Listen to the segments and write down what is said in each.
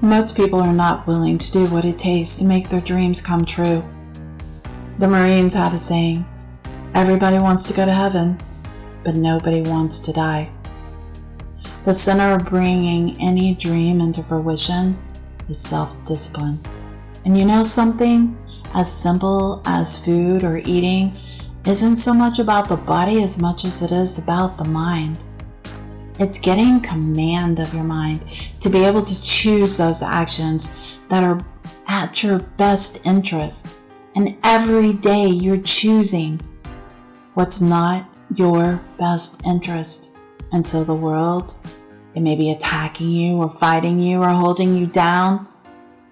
Most people are not willing to do what it takes to make their dreams come true. The Marines had a saying, everybody wants to go to heaven, but nobody wants to die. The center of bringing any dream into fruition is self-discipline. And you know something? As simple as food or eating isn't so much about the body as much as it is about the mind. It's getting command of your mind to be able to choose those actions that are at your best interest. And every day you're choosing what's not your best interest. And so the world, it may be attacking you or fighting you or holding you down.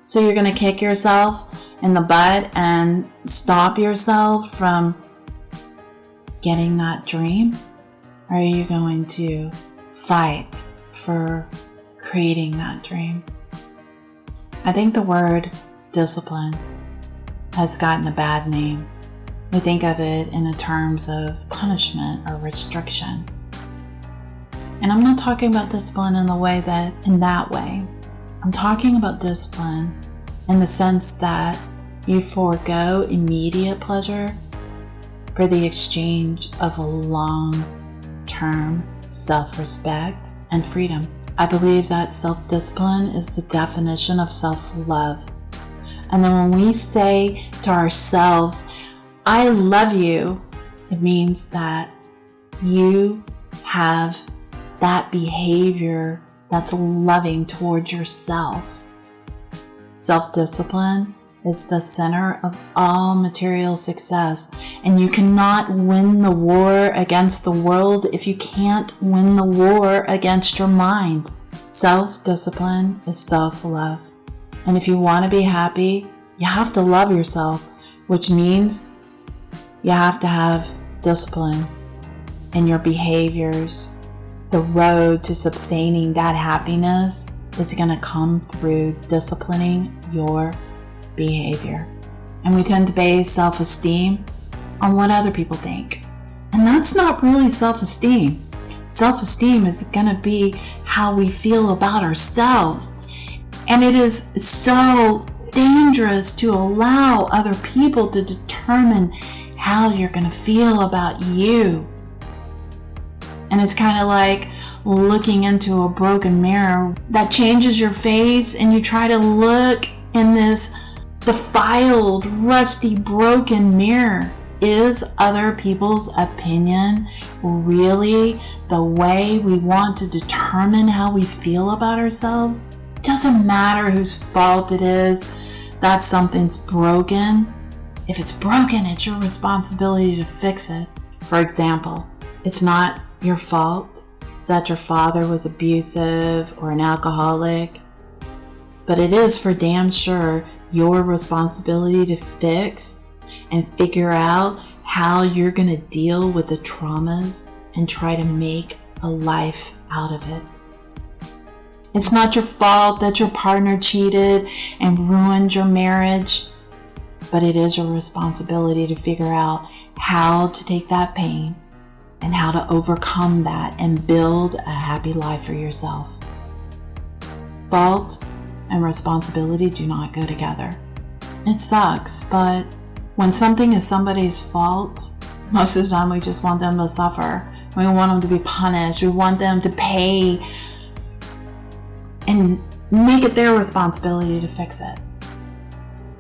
So you're going to kick yourself in the butt and stop yourself from getting that dream? Or are you going to fight for creating that dream? I think the word discipline has gotten a bad name. We think of it in terms of punishment or restriction. And I'm not talking about discipline in that way. I'm talking about discipline in the sense that you forego immediate pleasure for the exchange of a long-term self-respect and freedom. I believe that self-discipline is the definition of self-love. And then when we say to ourselves, I love you, it means that you have that behavior that's loving towards yourself. Self-discipline is the center of all material success, and you cannot win the war against the world if you can't win the war against your mind. Self-discipline is self-love. And if you want to be happy, you have to love yourself, which means you have to have discipline in your behaviors. The road to sustaining that happiness is going to come through disciplining your behavior. And we tend to base self-esteem on what other people think. And that's not really self-esteem. Self-esteem is going to be how we feel about ourselves. And it is so dangerous to allow other people to determine how you're going to feel about you. And it's kind of like looking into a broken mirror that changes your face, and you try to look in this defiled, rusty, broken mirror. Is other people's opinion really the way we want to determine how we feel about ourselves? It doesn't matter whose fault it is that something's broken. If it's broken, it's your responsibility to fix it. For example, it's not your fault that your father was abusive or an alcoholic, but it is for damn sure your responsibility to fix and figure out how you're going to deal with the traumas and try to make a life out of it. It's not your fault that your partner cheated and ruined your marriage, but it is your responsibility to figure out how to take that pain and how to overcome that and build a happy life for yourself. Fault and responsibility do not go together. It sucks, but when something is somebody's fault, most of the time we just want them to suffer. We want them to be punished. We want them to pay and make it their responsibility to fix it.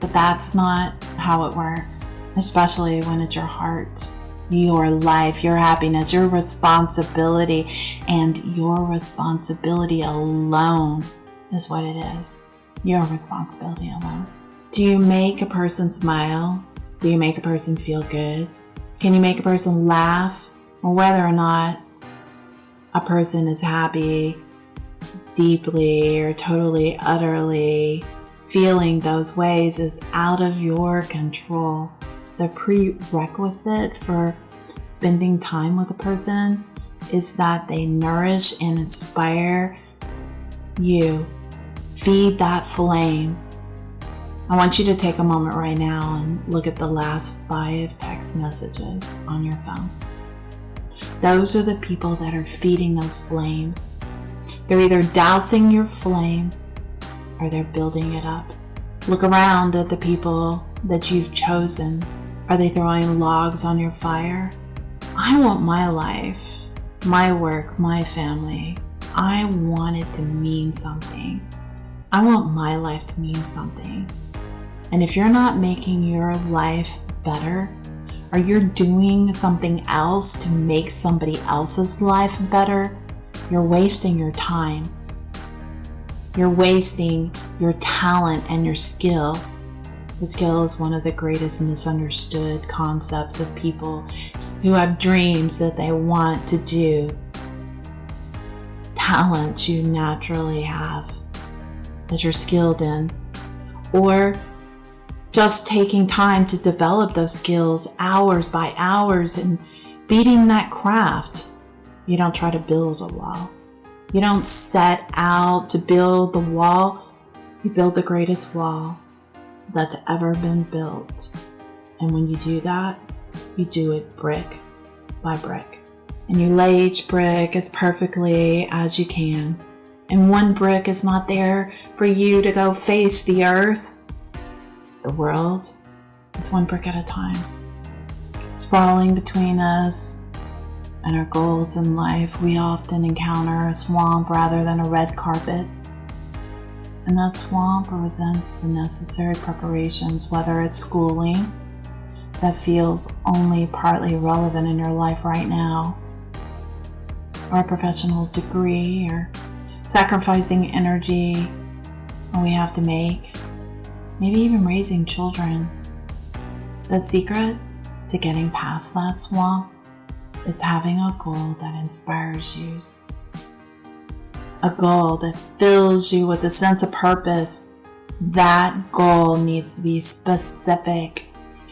But that's not how it works, especially when it's your heart, your life, your happiness, your responsibility, and your responsibility alone is what it is. Your responsibility alone. Do you make a person smile? Do you make a person feel good? Can you make a person laugh? Or whether or not a person is happy, deeply or totally, utterly feeling those ways is out of your control. The prerequisite for spending time with a person is that they nourish and inspire you. Feed that flame. I want you to take a moment right now and look at the last 5 text messages on your phone. Those are the people that are feeding those flames. They're either dousing your flame or they're building it up. Look around at the people that you've chosen. Are they throwing logs on your fire? I want my life, my work, my family. I want it to mean something. I want my life to mean something. And if you're not making your life better, or you're doing something else to make somebody else's life better, you're wasting your time. You're wasting your talent and your skill. The skill is one of the greatest misunderstood concepts of people who have dreams that they want to do. Talent you naturally have, that you're skilled in, or just taking time to develop those skills hours by hours and beating that craft. You don't try to build a wall. You don't set out to build the wall. You build the greatest wall that's ever been built. And when you do that, you do it brick by brick. And you lay each brick as perfectly as you can. And one brick is not there for you to go face the earth. The world is one brick at a time. Sprawling between us and our goals in life, we often encounter a swamp rather than a red carpet. And that swamp represents the necessary preparations, whether it's schooling that feels only partly relevant in your life right now, or a professional degree, or sacrificing energy we have to make, maybe even raising children. The secret to getting past that swamp is having a goal that inspires you. A goal that fills you with a sense of purpose. That goal needs to be specific,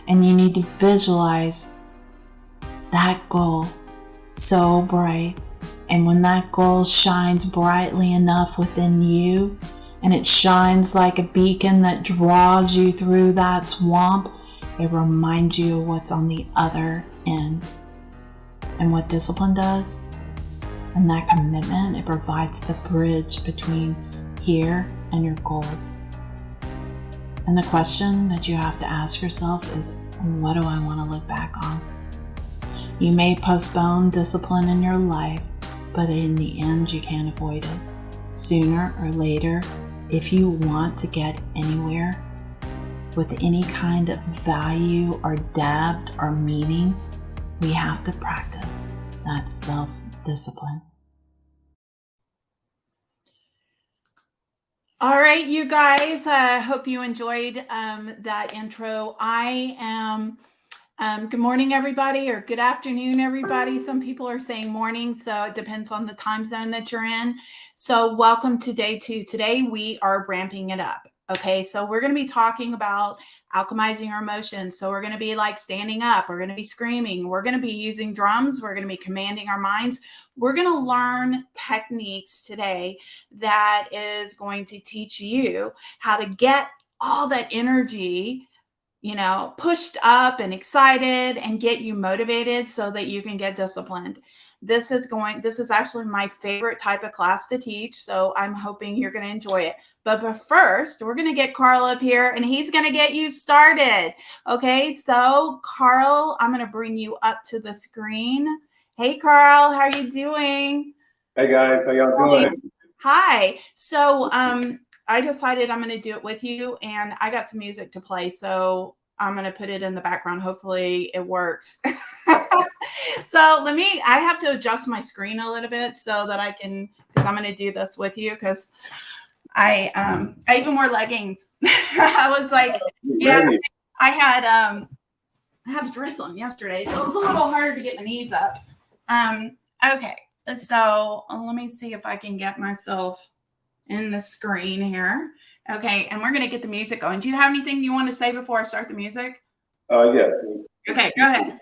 and you need to visualize that goal so bright. And when that goal shines brightly enough within you, and it shines like a beacon that draws you through that swamp, it reminds you of what's on the other end. And what discipline does, and that commitment, it provides the bridge between here and your goals. And the question that you have to ask yourself is, what do I want to look back on? You may postpone discipline in your life, but in the end, you can't avoid it. Sooner or later, if you want to get anywhere with any kind of value or depth or meaning, we have to practice that self-discipline. All right, you guys, I hope you enjoyed that intro. Good morning, everybody, or good afternoon, everybody. Some people are saying morning, so it depends on the time zone that you're in. So welcome to day 2. Today, we are ramping it up. Okay, so we're going to be talking about alchemizing our emotions. So we're going to be like standing up. We're going to be screaming. We're going to be using drums. We're going to be commanding our minds. We're going to learn techniques today that is going to teach you how to get all that energy, pushed up and excited and get you motivated so that you can get disciplined. This is actually my favorite type of class to teach. So I'm hoping you're going to enjoy it. But first, we're going to get Carl up here and he's going to get you started. Okay, so Carl, I'm going to bring you up to the screen. Hey, Carl, how are you doing? Hey, guys, how y'all doing? Hi. So I decided I'm going to do it with you, and I got some music to play, so I'm going to put it in the background. Hopefully it works. So I have to adjust my screen a little bit so that I can, because I'm going to do this with you, because I even wore leggings. I was like, yeah, I had a dress on yesterday, so it was a little harder to get my knees up. Okay, so let me see if I can get myself in the screen here. Okay, and we're going to get the music going. Do you have anything you want to say before I start the music? Yes. Okay, go ahead.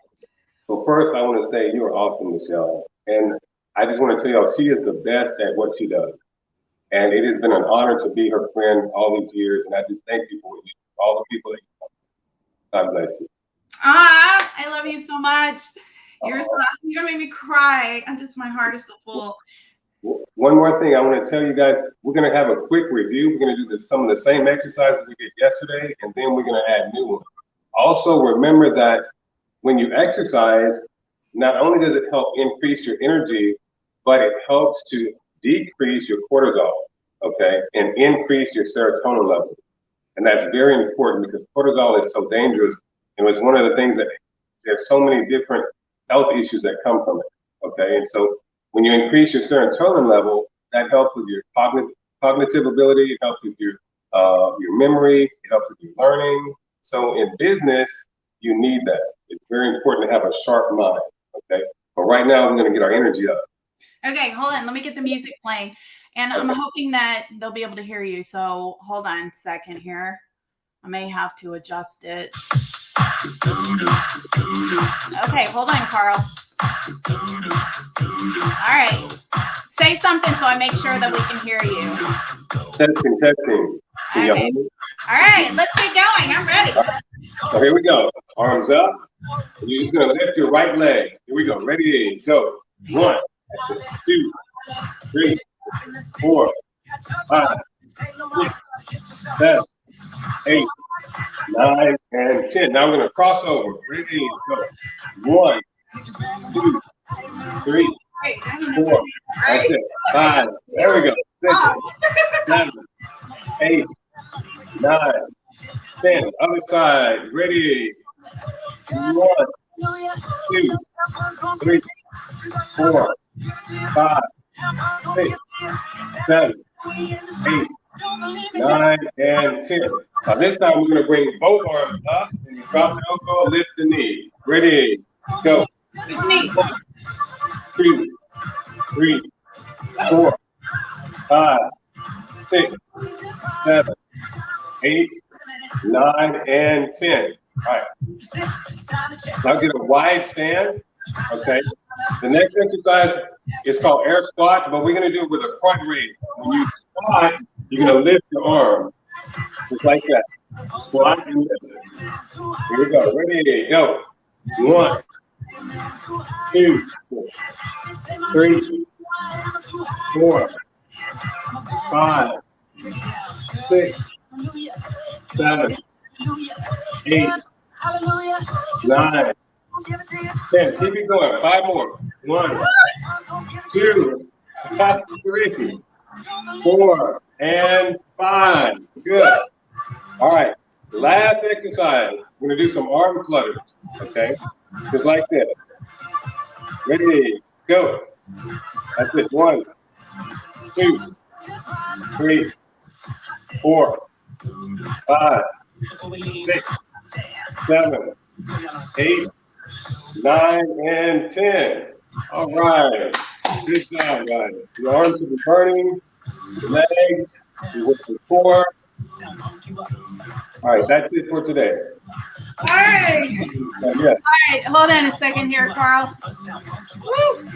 So first, I want to say you are awesome, Michelle. And I just want to tell y'all, she is the best at what she does. And it has been an honor to be her friend all these years. And I just thank you for all the people that you know. God bless you. I love you so much. You're so awesome. You're going to make me cry. My heart is so full. One more thing I want to tell you guys, we're going to have a quick review. We're going to do some of the same exercises we did yesterday, and then we're going to add new ones. Also, remember that when you exercise, not only does it help increase your energy, but it helps to decrease your cortisol, okay, and increase your serotonin level. And that's very important because cortisol is so dangerous. And it's one of the things that there's so many different health issues that come from it, okay? And so when you increase your serotonin level, that helps with your cognitive ability, it helps with your memory, it helps with your learning. So in business, you need that. It's very important to have a sharp mind, okay? But right now, we're going to get our energy up. Okay, hold on. Let me get the music playing. And I'm hoping that they'll be able to hear you. So hold on a second here. I may have to adjust it. Okay, hold on, Carl. All right. Say something so I make sure that we can hear you. Testing. Okay. All right, let's get going. I'm ready. So here we go. Arms up. You're just going to lift your right leg. Here we go. Ready, go. 1, 2, 3, 4, 5, 6, 7, 8, 9, and 10. Now we're going to cross over. Ready, go. 1, 2, 3, 4. That's it. 5. There we go. 6, 7, 8, 9, 10. Other side. Ready. 1, 2, 3, 4, 5, 6, 7, 8, 9, and 10. Now this time we're going to bring both arms up and drop the elbow, lift the knee. Ready, go. 1, 2, 3, 4, 5, 6, 7, 8, 9, and 10. All right. Now get a wide stance. Okay. The next exercise is called air squats, but we're going to do it with a front raise. When you squat, you're going to lift your arm. Just like that. Squat and lift. Here we go. Ready, go. 1, 2, 3, 4, 5, 6, 7, 8, 9, 10. Keep it going. 5 more. 1, 2, 3, 4, and 5. Good. All right. Last exercise. We're going to do some arm flutters. Okay. Just like this. Ready. Go. That's it. 1, 2, 3, 4, 5, 6, 7, 8, 9, and 10. All right. Good job, guys. Your arms will be burning, your legs, you with the core. All right, that's it for today. All right. Yeah. All right. Hold on a second here, Carl. Woo.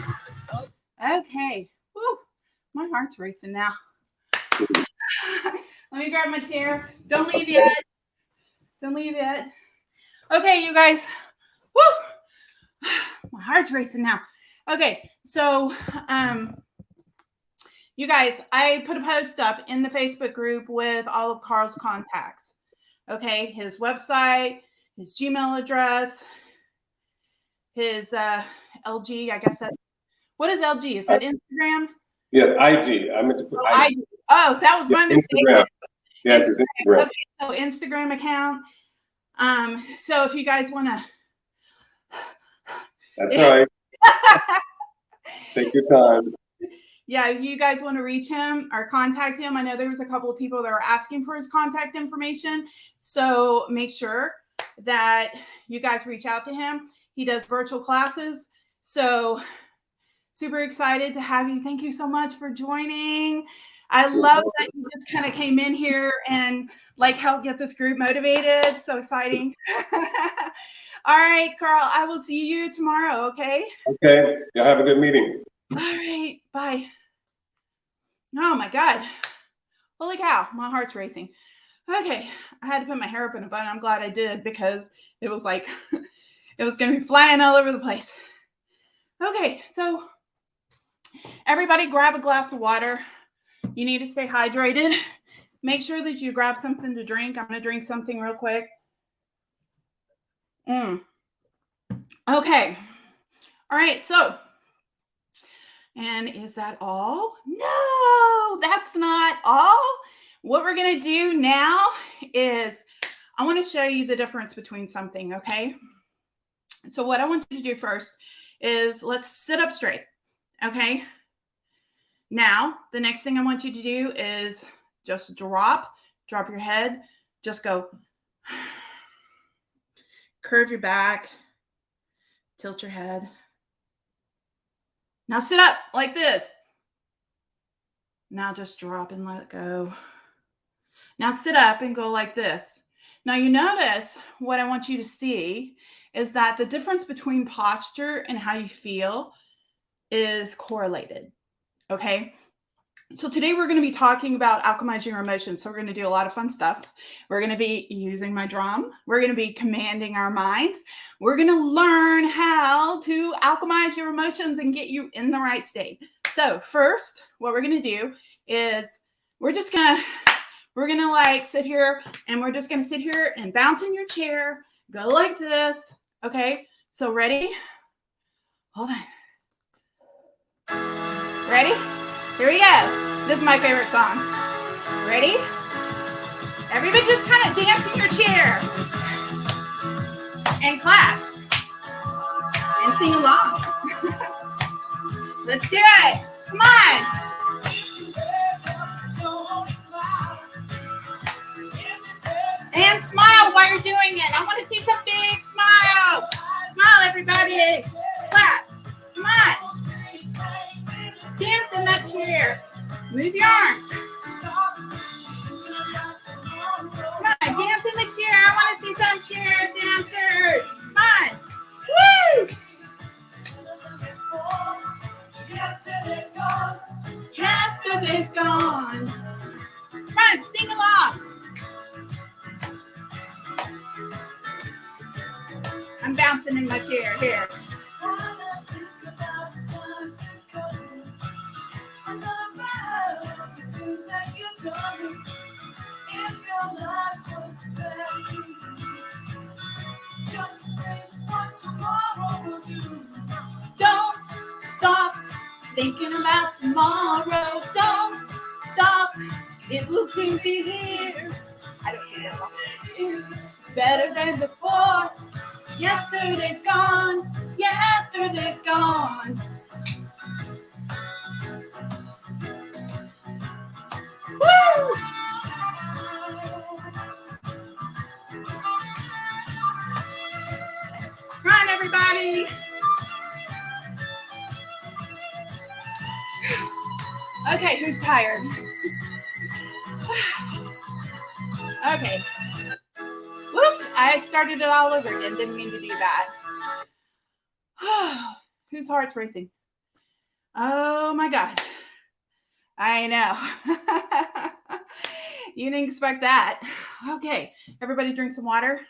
Okay. Woo. My heart's racing now. Let me grab my chair. Don't leave yet. Don't leave yet. Okay, you guys. Woo. My heart's racing now. Okay, so you guys, I put a post up in the Facebook group with all of Carl's contacts. Okay, his website, his Gmail address, his LG, I guess that. What is LG? Is that Instagram? Yes, IG. I meant to put IG. Oh, that was my mistake. Instagram. Yes, it's Instagram. Okay, so Instagram account. So if you guys want to. That's right. Take your time. Yeah, if you guys want to reach him or contact him, I know there was a couple of people that were asking for his contact information. So make sure that you guys reach out to him. He does virtual classes. So super excited to have you. Thank you so much for joining. I love that you just kind of came in here and like helped get this group motivated. So exciting. All right, Carl, I will see you tomorrow. Okay. Okay. Y'all have a good meeting. All right. Bye. Oh my God. Holy cow. My heart's racing. Okay. I had to put my hair up in a bun. I'm glad I did because it was like, it was going to be flying all over the place. Okay. So Everybody grab a glass of water. You need to stay hydrated. Make sure that you grab something to drink. I'm going to drink something real quick. Okay. All right. So, and is that all? No, that's not all. What we're going to do now is I want to show you the difference between something. Okay. So what I want you to do first is let's sit up straight. Okay. Now, the next thing I want you to do is just drop your head, just go, curve your back, tilt your head. Now sit up like this. Now just drop and let go. Now sit up and go like this. Now you notice what I want you to see is that the difference between posture and how you feel is correlated. Okay. So today we're going to be talking about alchemizing your emotions. So we're going to do a lot of fun stuff. We're going to be using my drum. We're going to be commanding our minds. We're going to learn how to alchemize your emotions and get you in the right state. So first, what we're going to do is we're going to like sit here and we're just going to sit here and bounce in your chair. Go like this. Okay. So ready? Hold on. Ready? Here we go. This is my favorite song. Ready? Everybody just kind of dance in your chair. And clap. And sing along. Let's do it. Come on. And smile while you're doing it. I want to see some big smiles. Smile, everybody. Clap. Come on. Dance in that chair. Move your arms. Come on, dance in the chair. I want to see some chair dancers. Come on. Woo! Yesterday's gone. Yesterday's gone. Come on, sing along. I'm bouncing in my chair here. If your life was just think what tomorrow will do. Don't stop thinking about tomorrow. Don't stop. It will soon be here. I don't see that. Better than before. Yesterday's gone. Yesterday's gone. Woo! Come on, everybody. Okay, who's tired? Okay. Whoops, I started it all over again. Didn't mean to do that. Whose heart's racing? Oh my God. I know. You didn't expect that. Okay, everybody drink some water.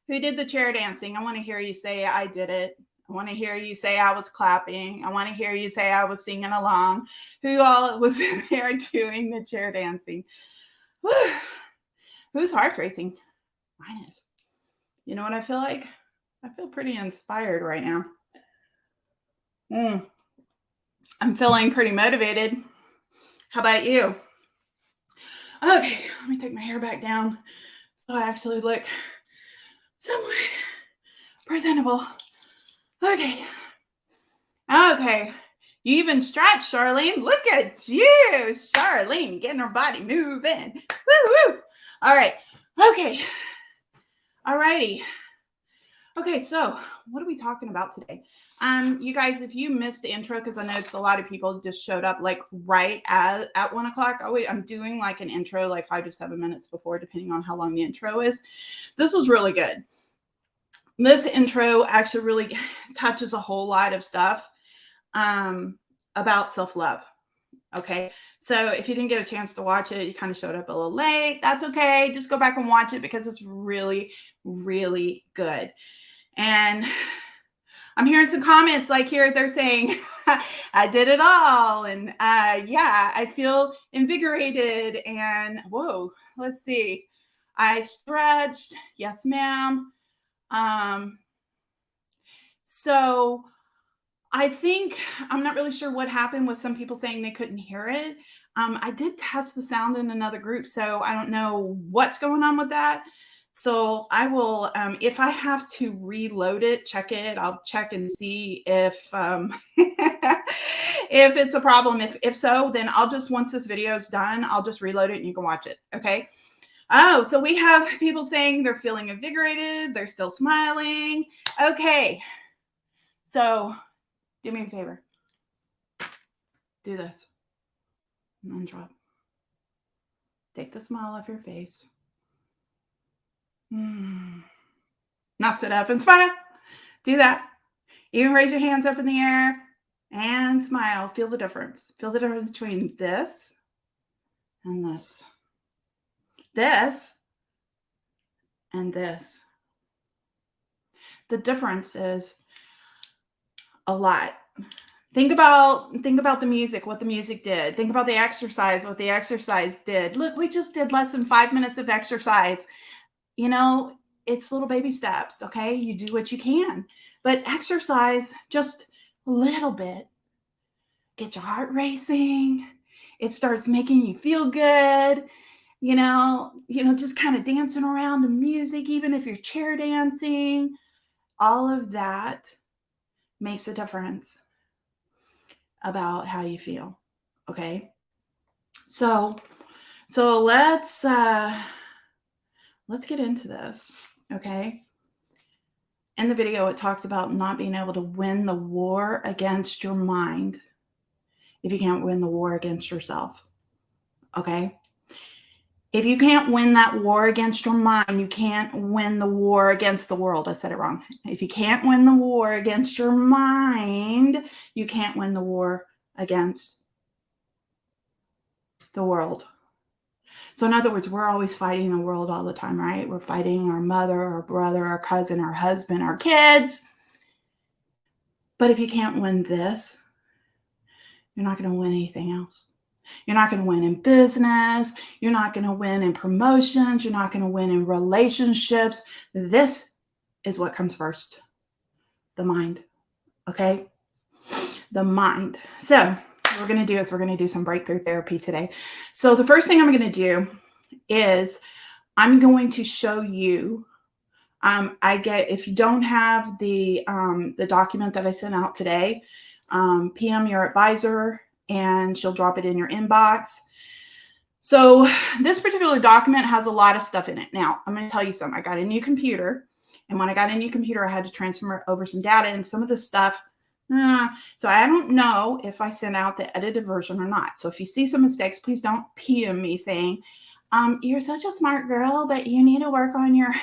Who did the chair dancing? I want to hear you say I did it. I want to hear you say I was clapping. I want to hear you say I was singing along. Who all was in there doing the chair dancing? Whew. Whose heart's racing? Mine is. You know what I feel like? I feel pretty inspired right now. I'm feeling pretty motivated. How about you? Okay, let me take my hair back down so I actually look somewhat presentable. Okay. You even stretch, Charlene. Look at you, Charlene, getting her body moving. Woo-woo. All right. Okay. All righty. Okay, so what are we talking about today? You guys, if you missed the intro, because I noticed a lot of people just showed up like right at 1 o'clock. I'm doing like an intro like 5 to 7 minutes before, depending on how long the intro is. This was really good. This intro actually really touches a whole lot of stuff about self-love. Okay. So if you didn't get a chance to watch it, you kind of showed up a little late. That's okay. Just go back and watch it because it's really, really good. And I'm hearing some comments like here they're saying I did it all, and yeah, I feel invigorated, and whoa, let's see, I stretched, yes ma'am. So I think I'm not really sure what happened with some people saying they couldn't hear it. I did test the sound in another group, so I don't know what's going on with that. So I will, if I have to reload it, check it. I'll check and see if if it's a problem. If so, then I'll just, once this video is done, I'll just reload it and you can watch it. Okay. Oh, so we have people saying they're feeling invigorated. They're still smiling. Okay. So do me a favor. Do this. And then drop. Take the smile off your face. Now sit up and smile. Do that. Even raise your hands up in the air and smile. Feel the difference. Feel the difference between this and this. This and this. The difference is a lot. Think about the music, what the music did. Think about the exercise, what the exercise did. Look, we just did less than 5 minutes of exercise. You know, it's little baby steps, okay? You do what you can. But exercise just a little bit. Get your heart racing. It starts making you feel good. You know, just kind of dancing around the music, even if you're chair dancing. All of that makes a difference about how you feel. Okay. So let's get into this. Okay. In the video, it talks about not being able to win the war against your mind if you can't win the war against yourself. Okay. If you can't win that war against your mind, you can't win the war against the world. I said it wrong. If you can't win the war against your mind, you can't win the war against the world. So in other words, we're always fighting the world all the time, right? We're fighting our mother, our brother, our cousin, our husband, our kids. But if you can't win this, you're not going to win anything else. You're not going to win in business. You're not going to win in promotions. You're not going to win in relationships. This is what comes first. The mind. Okay? The mind. So what we're going to do is we're going to do some breakthrough therapy today. So the first thing I'm going to do is I'm going to show you, if you don't have the document that I sent out today, PM your advisor and she'll drop it in your inbox. So this particular document has a lot of stuff in it. Now, I'm going to tell you something. I got a new computer, and when I got a new computer, I had to transfer over some data, and some of the stuff, so I don't know if I sent out the edited version or not. So if you see some mistakes, please don't PM me saying, you're such a smart girl, but you need to work on your,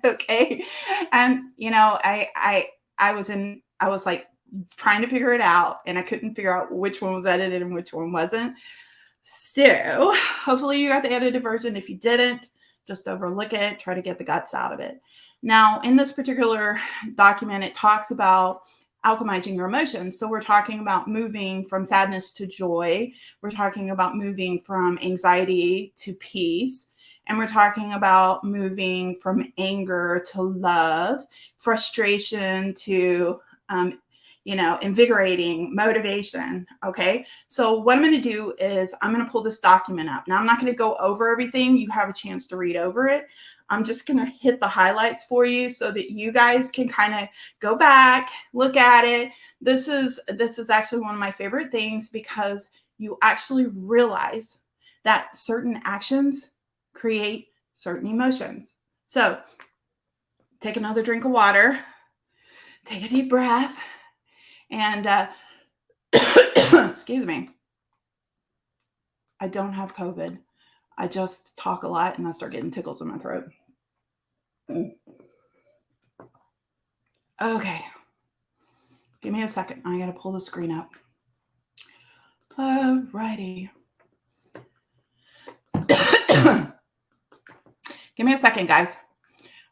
okay. And, I was like, trying to figure it out, and I couldn't figure out which one was edited and which one wasn't. So hopefully you got the edited version. If you didn't, just overlook it, try to get the guts out of it. Now, in this particular document, it talks about alchemizing your emotions. So we're talking about moving from sadness to joy. We're talking about moving from anxiety to peace. And we're talking about moving from anger to love, frustration to invigorating, motivation. Okay. So what I'm going to do is I'm going to pull this document up. Now, I'm not going to go over everything. You have a chance to read over it. I'm just going to hit the highlights for you so that you guys can kind of go back, look at it. This is actually one of my favorite things because you actually realize that certain actions create certain emotions. So take another drink of water, take a deep breath. And excuse me, I don't have COVID. I just talk a lot and I start getting tickles in my throat. Okay. Give me a second. I got to pull the screen up. Alrighty. Give me a second, guys.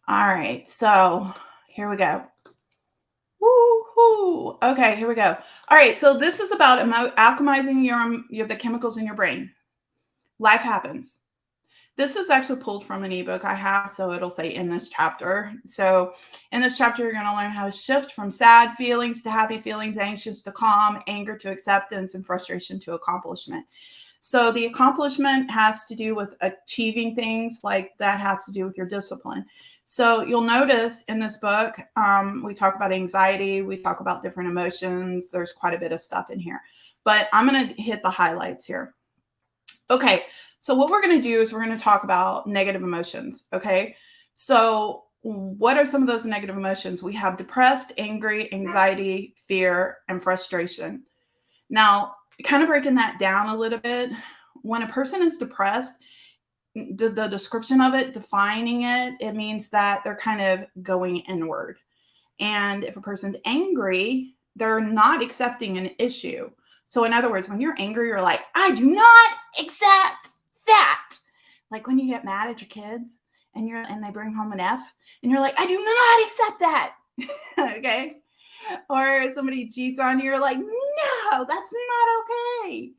All right. So here we go. Woo. Ooh, okay, here we go. All right, so this is about alchemizing the chemicals in your brain. Life happens. This is actually pulled from an ebook I have, so it'll say in this chapter. So in this chapter, you're going to learn how to shift from sad feelings to happy feelings, anxious to calm, anger to acceptance, and frustration to accomplishment. So the accomplishment has to do with achieving things, like that has to do with your discipline. So you'll notice in this book, we talk about anxiety, we talk about different emotions. There's quite a bit of stuff in here, but I'm going to hit the highlights here. Okay, so what we're going to do is we're going to talk about negative emotions. Okay, so what are some of those negative emotions? We have depressed, angry, anxiety, fear, and frustration. Now, kind of breaking that down a little bit, when a person is depressed, the description of it, defining it, it means that they're kind of going inward. And if a person's angry, they're not accepting an issue. So in other words, when you're angry, you're like, I do not accept that. Like when you get mad at your kids and they bring home an F and you're like, I do not accept that. Okay. Or somebody cheats on you, you're like, no, that's not okay.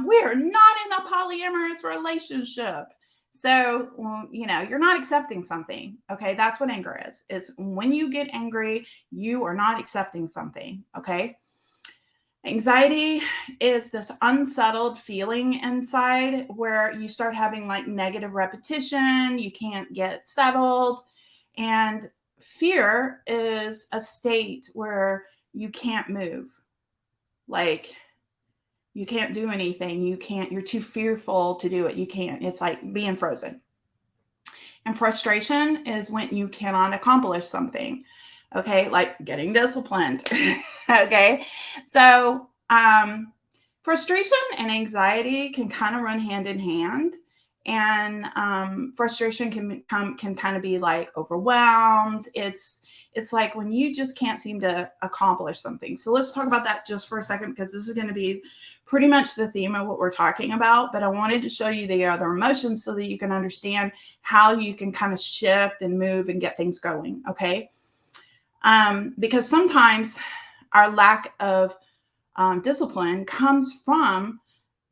We are not in a polyamorous relationship. So, you're not accepting something. Okay. That's what anger is when you get angry, you are not accepting something. Okay. Anxiety is this unsettled feeling inside where you start having like negative repetition. You can't get settled. And fear is a state where you can't move. Like you can't do anything. You're too fearful to do it. You can't. It's like being frozen. And frustration is when you cannot accomplish something. Okay, like getting disciplined. Okay, so frustration and anxiety can kind of run hand in hand, and frustration can kind of be like overwhelmed. It's like when you just can't seem to accomplish something. So let's talk about that just for a second, because this is going to be pretty much the theme of what we're talking about. But I wanted to show you the other emotions so that you can understand how you can kind of shift and move and get things going. Okay. Because sometimes our lack of discipline comes from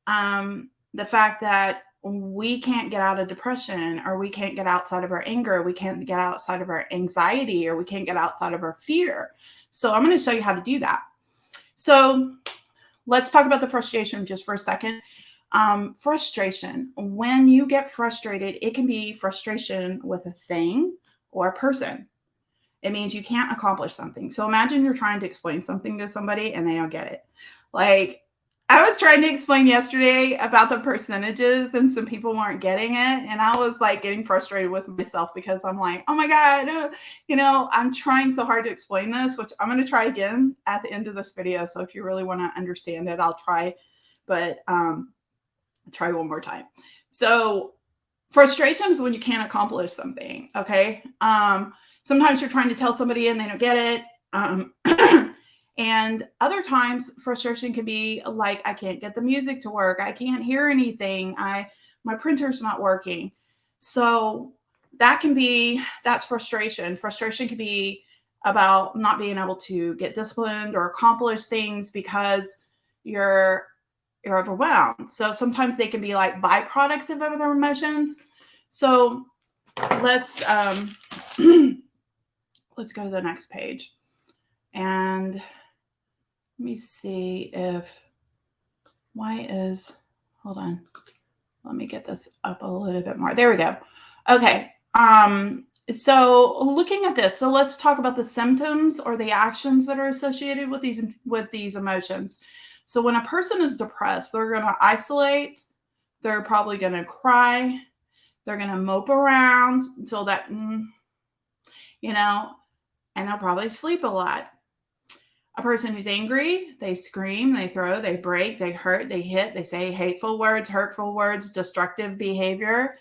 the fact that we can't get out of depression, or we can't get outside of our anger, we can't get outside of our anxiety, or we can't get outside of our fear. So I'm going to show you how to do that. So let's talk about the frustration just for a second. Frustration, when you get frustrated, it can be frustration with a thing or a person. It means you can't accomplish something. So imagine you're trying to explain something to somebody and they don't get it. Like I was trying to explain yesterday about the percentages and some people weren't getting it. And I was like getting frustrated with myself because I'm like, oh my God, I'm trying so hard to explain this, which I'm going to try again at the end of this video. So if you really want to understand it, I'll try, but try one more time. So frustration is when you can't accomplish something. Okay. Sometimes you're trying to tell somebody and they don't get it. And other times frustration can be like, I can't get the music to work. I can't hear anything. My printer's not working. So that's frustration. Frustration can be about not being able to get disciplined or accomplish things because you're overwhelmed. So sometimes they can be like byproducts of other emotions. So let's let's go to the next page. And let me see hold on. Let me get this up a little bit more. There we go. Okay. So looking at this, so let's talk about the symptoms or the actions that are associated with these emotions. So when a person is depressed, they're going to isolate. They're probably going to cry. They're going to mope around until that, and they'll probably sleep a lot. A person who's angry, they scream, they throw, they break, they hurt, they hit, they say hateful words, hurtful words, destructive behavior.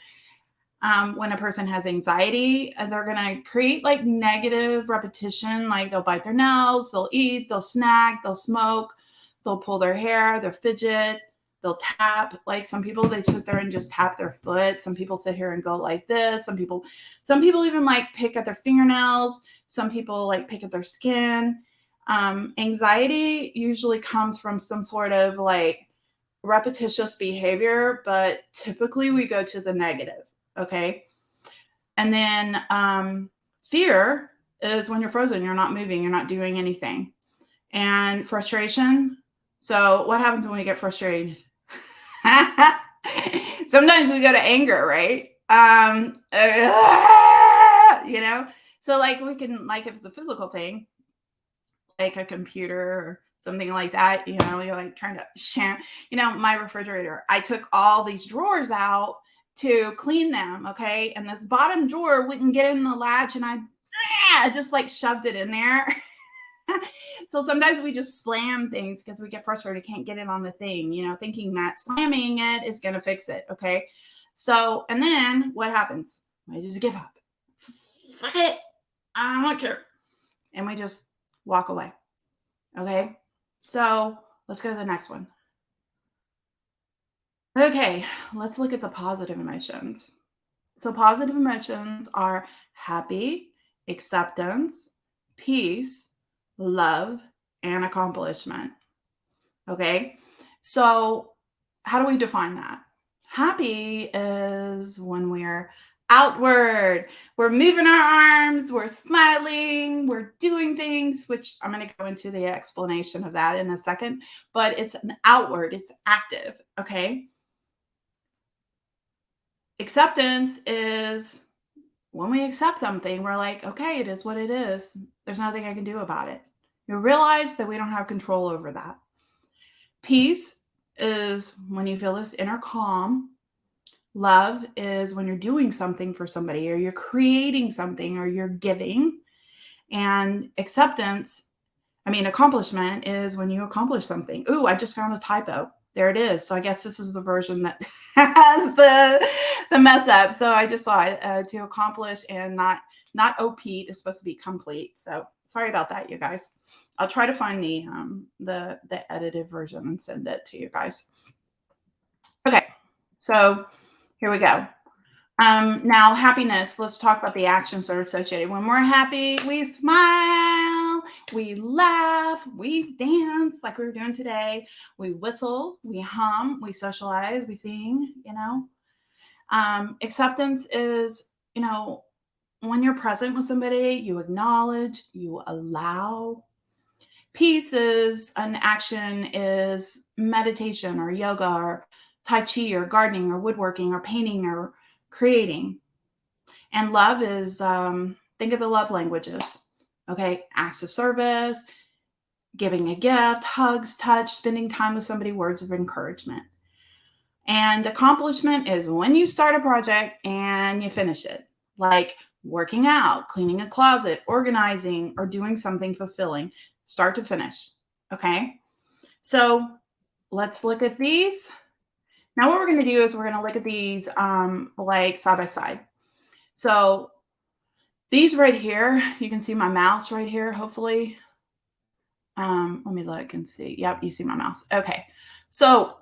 When a person has anxiety, they're going to create like negative repetition, like they'll bite their nails, they'll eat, they'll snack, they'll smoke, they'll pull their hair, they'll fidget, they'll tap. Like some people, they sit there and just tap their foot. Some people sit here and go like this. Some people even like pick at their fingernails. Some people like pick at their skin. Anxiety usually comes from some sort of like repetitious behavior, but typically we go to the negative. Okay. And then fear is when you're frozen, you're not moving, you're not doing anything. And frustration. So what happens when we get frustrated? Sometimes we go to anger, right? You know, so like we can, like if it's a physical thing, like a computer or something like that, you know, you're like trying to share, you know, my refrigerator, I took all these drawers out to clean them. Okay. And this bottom drawer wouldn't get in the latch and I just like shoved it in there. So sometimes we just slam things because we get frustrated, can't get it on the thing, you know, thinking that slamming it is going to fix it. Okay. So, and then what happens? I just give up. Fuck it. I don't care. And we just walk away. Okay. So let's go to the next one. Okay. Let's look at the positive emotions. So positive emotions are happy, acceptance, peace, love, and accomplishment. Okay. So how do we define that? Happy is when we're outward, we're moving our arms, we're smiling, we're doing things, which I'm going to go into the explanation of that in a second, but it's an outward, it's active. Okay. Acceptance is when we accept something, we're like, okay, it is what it is. There's nothing I can do about it. You realize that we don't have control over that. Peace is when you feel this inner calm. Love is when you're doing something for somebody or you're creating something or you're giving. And accomplishment is when you accomplish something. Ooh, I just found a typo. There it is. So I guess this is the version that has the mess up. So I just saw it to accomplish and not OP. It's supposed to be complete. So sorry about that, you guys. I'll try to find the edited version and send it to you guys. Okay, so here we go. Now happiness. Let's talk about the actions that are associated. When we're happy, we smile, we laugh, we dance like we were doing today. We whistle, we hum, we socialize, we sing. You know, acceptance is, you know, when you're present with somebody, you acknowledge, you allow. Peace is an action, is meditation or yoga or Tai Chi or gardening or woodworking or painting or creating. And love is, think of the love languages. Okay. Acts of service, giving a gift, hugs, touch, spending time with somebody, words of encouragement. And accomplishment is when you start a project and you finish it, like working out, cleaning a closet, organizing, or doing something fulfilling, start to finish. Okay. So let's look at these. Now what we're going to do is we're going to look at these like side by side. So these right here, you can see my mouse right here, hopefully. Let me look and see. Yep, you see my mouse. Okay. So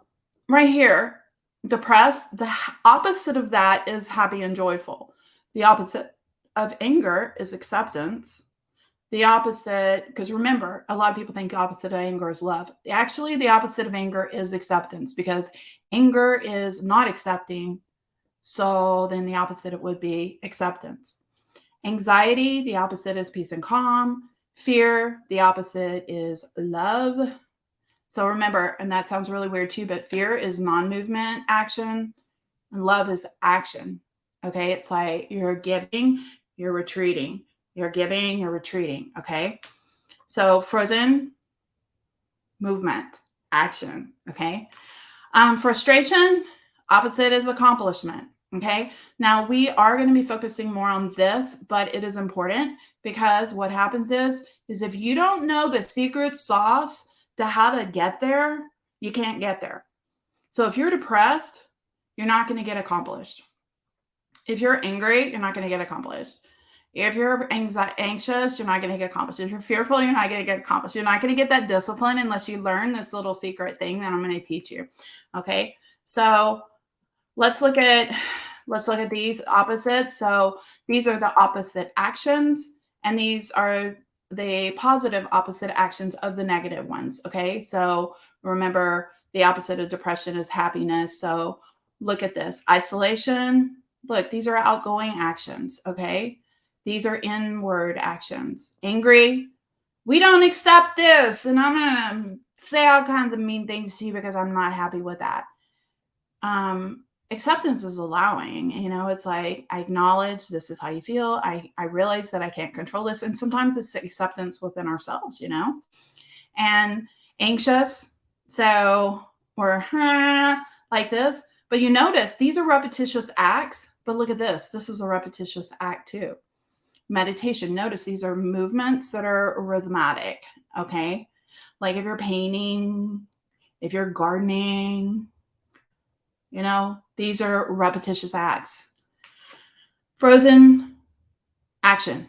right here, depressed, the opposite of that is happy and joyful. The opposite of anger is acceptance. The opposite, because remember, a lot of people think the opposite of anger is love. Actually, the opposite of anger is acceptance, because anger is not accepting. So then the opposite, it would be acceptance. Anxiety, the opposite is peace and calm. Fear, the opposite is love. So remember, and that sounds really weird too, but fear is non-movement action and love is action. Okay. It's like you're giving, you're retreating. You're giving, you're retreating. Okay. So frozen, movement, action. Okay. Frustration, opposite is accomplishment. Okay. Now we are going to be focusing more on this, but it is important because what happens is if you don't know the secret sauce to how to get there, you can't get there. So if you're depressed, you're not going to get accomplished. If you're angry, you're not going to get accomplished. If you're anxious, you're not going to get accomplished. If you're fearful, you're not going to get accomplished. You're not going to get that discipline unless you learn this little secret thing that I'm going to teach you. Okay. So let's look at these opposites. So these are the opposite actions, and these are the positive opposite actions of the negative ones. Okay. So remember, the opposite of depression is happiness. So look at this isolation. Look, these are outgoing actions. Okay. These are inward actions. Angry. We don't accept this. And I'm going to say all kinds of mean things to you because I'm not happy with that. Acceptance is allowing, it's like, I acknowledge this is how you feel. I realize that I can't control this. And sometimes it's acceptance within ourselves, and anxious. So we're like this, but you notice these are repetitious acts, but look at this. This is a repetitious act too. Meditation. Notice these are movements that are rhythmic. Okay. Like if you're painting, if you're gardening, these are repetitious acts. Frozen action.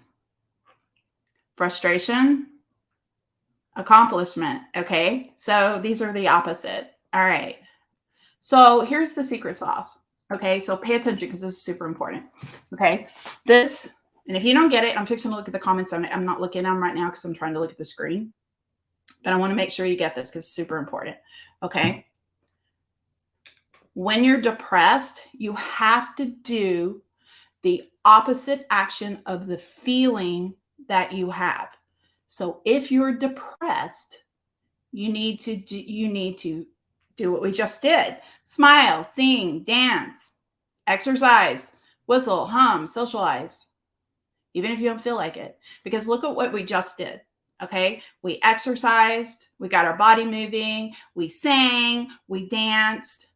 Frustration, accomplishment. Okay. So these are the opposite. All right. So here's the secret sauce. Okay. So pay attention because this is super important. Okay. And if you don't get it, I'm fixing to look at the comments. I'm not looking at them right now because I'm trying to look at the screen. But I want to make sure you get this because it's super important. Okay. When you're depressed, you have to do the opposite action of the feeling that you have. So if you're depressed, you need to do what we just did. Smile, sing, dance, exercise, whistle, hum, socialize, even if you don't feel like it. Because look at what we just did. Okay. We exercised, we got our body moving, we sang, we danced.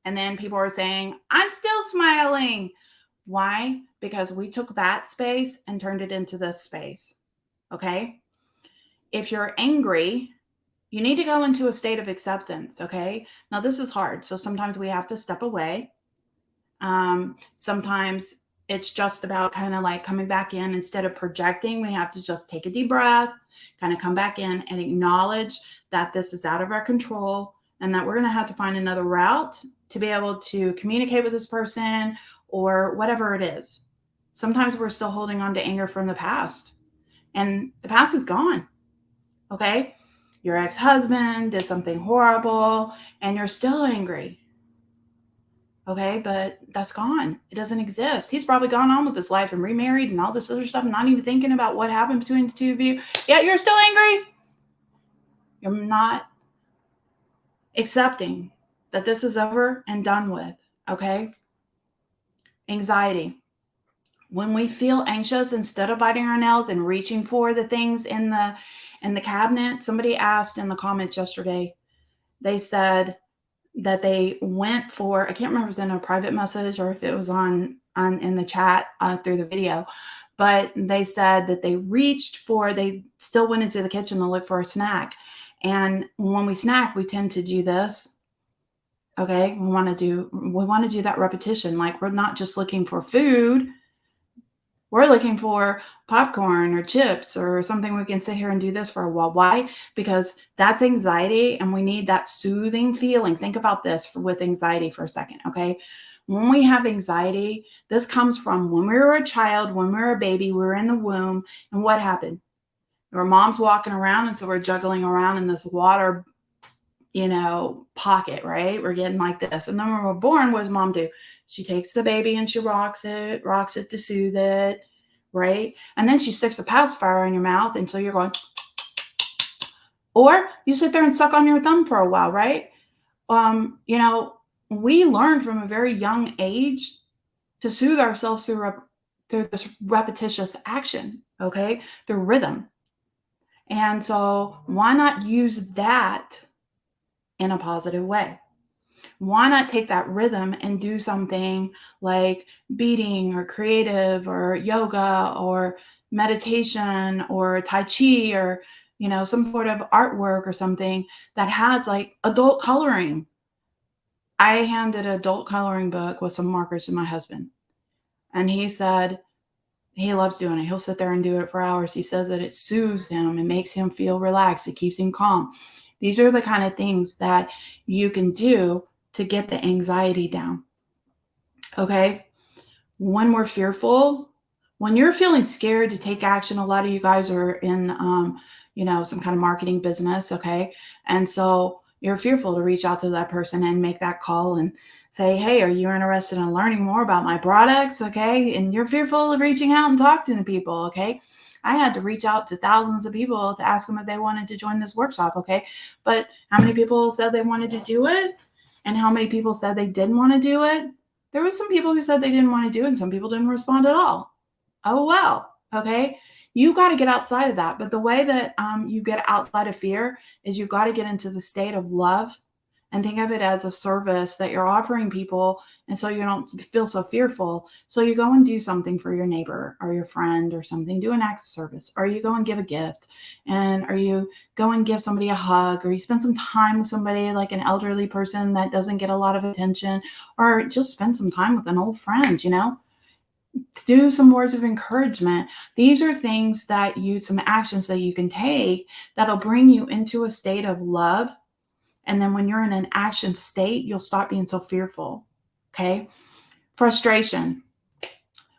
And then people are saying, I'm still smiling. Why? Because we took that space and turned it into this space. Okay. If you're angry, you need to go into a state of acceptance. Okay. Now this is hard. So sometimes we have to step away. Sometimes it's just about kind of like coming back in instead of projecting. We have to just take a deep breath, kind of come back in and acknowledge that this is out of our control and that we're going to have to find another route to be able to communicate with this person or whatever it is. Sometimes we're still holding on to anger from the past and the past is gone. Okay. Your ex-husband did something horrible and you're still angry. Okay. But that's gone. It doesn't exist. He's probably gone on with his life and remarried and all this other stuff, not even thinking about what happened between the two of you. Yet you're still angry. You're not accepting that this is over and done with. Okay. Anxiety. When we anxious, anxious, instead of biting our nails and reaching for the things in the cabinet, somebody asked in the comments yesterday, they said that they went for, I can't remember if it was in a private message or if it was on in the chat through the video, but they said that they still went into the kitchen to look for a snack. And when we snack, we tend to do this. Okay. We want to do that repetition. Like we're not just looking for food. We're looking for popcorn or chips or something we can sit here and do this for a while. Why? Because that's anxiety and we need that soothing feeling. Think about this with anxiety for a second, okay? When we have anxiety, this comes from when we were a child, when we were a baby, we were in the womb, and what happened? Our mom's walking around, and so we're juggling around in this water, pocket, right? We're getting like this. And then when we're born, what does mom do? She takes the baby and she rocks it to soothe it, right? And then she sticks a pacifier in your mouth until you're going, or you sit there and suck on your thumb for a while, right? We learn from a very young age to soothe ourselves through this repetitious action, okay? The rhythm. And so why not use that in a positive way? Why not take that rhythm and do something like beading or creative or yoga or meditation or Tai Chi or, some sort of artwork or something that has like adult coloring. I handed an adult coloring book with some markers to my husband. And he said he loves doing it. He'll sit there and do it for hours. He says that it soothes him and makes him feel relaxed. It keeps him calm. These are the kind of things that you can do to get the anxiety down. Okay. When we're fearful, when you're feeling scared to take action, a lot of you guys are in, some kind of marketing business. Okay. And so you're fearful to reach out to that person and make that call and say, hey, are you interested in learning more about my products? Okay. And you're fearful of reaching out and talking to people. Okay. I had to reach out to thousands of people to ask them if they wanted to join this workshop. Okay. But how many people said they wanted to do it? And how many people said they didn't want to do it? There was some people who said they didn't want to do it, and some people didn't respond at all. Oh, well. Okay. You got to get outside of that. But the way that you get outside of fear is you got to get into the state of love and think of it as a service that you're offering people. And so you don't feel so fearful. So you go and do something for your neighbor or your friend or something, do an act of service, or you go and give a gift, or you go and give somebody a hug, or you spend some time with somebody like an elderly person that doesn't get a lot of attention, or just spend some time with an old friend, do some words of encouragement. These are things some actions that you can take that'll bring you into a state of love. And then when you're in an action state, you'll stop being so fearful. Okay. Frustration.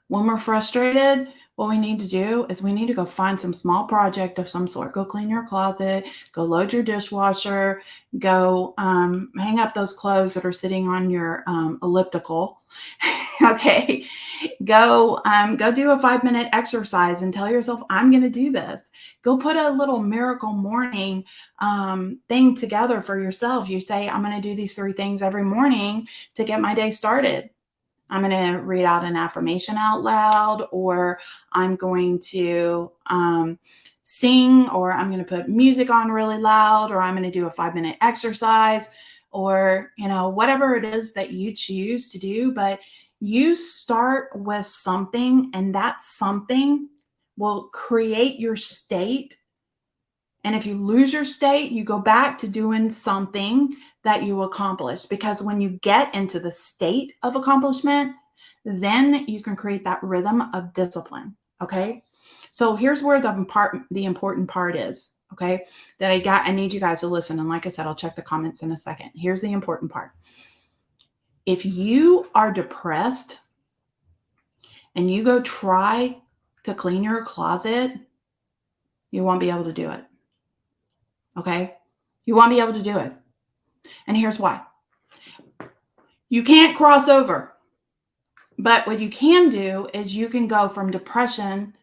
When we're frustrated, what we need to do is we need to go find some small project of some sort. Go clean your closet, go load your dishwasher, go hang up those clothes that are sitting on your elliptical. Okay. Go do a 5-minute exercise and tell yourself, I'm going to do this. Go put a little miracle morning thing together for yourself. You say, I'm going to do these 3 things every morning to get my day started. I'm going to read out an affirmation out loud, or I'm going to sing, or I'm going to put music on really loud, or I'm going to do a 5-minute exercise, or, whatever it is that you choose to do. But you start with something, and that something will create your state. And if you lose your state, you go back to doing something that you accomplished. Because when you get into the state of accomplishment, then you can create that rhythm of discipline. Okay. So here's where the important part is. Okay. I need you guys to listen. And like I said, I'll check the comments in a second. Here's the important part. If you are depressed and you go try to clean your closet, you won't be able to do it. Okay? You won't be able to do it. And here's why. You can't cross over. But what you can do is you can go from depression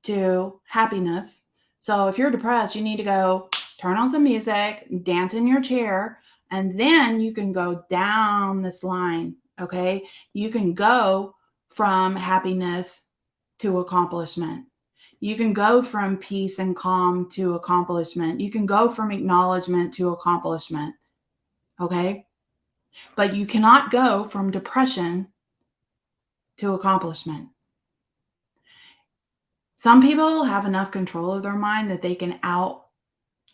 to happiness. So if you're depressed, you need to go turn on some music, dance in your chair, and then you can go down this line. Okay? You can go from happiness to accomplishment. You can go from peace and calm to accomplishment. You can go from acknowledgement to accomplishment. Okay? But you cannot go from depression to accomplishment. Some people have enough control of their mind that they can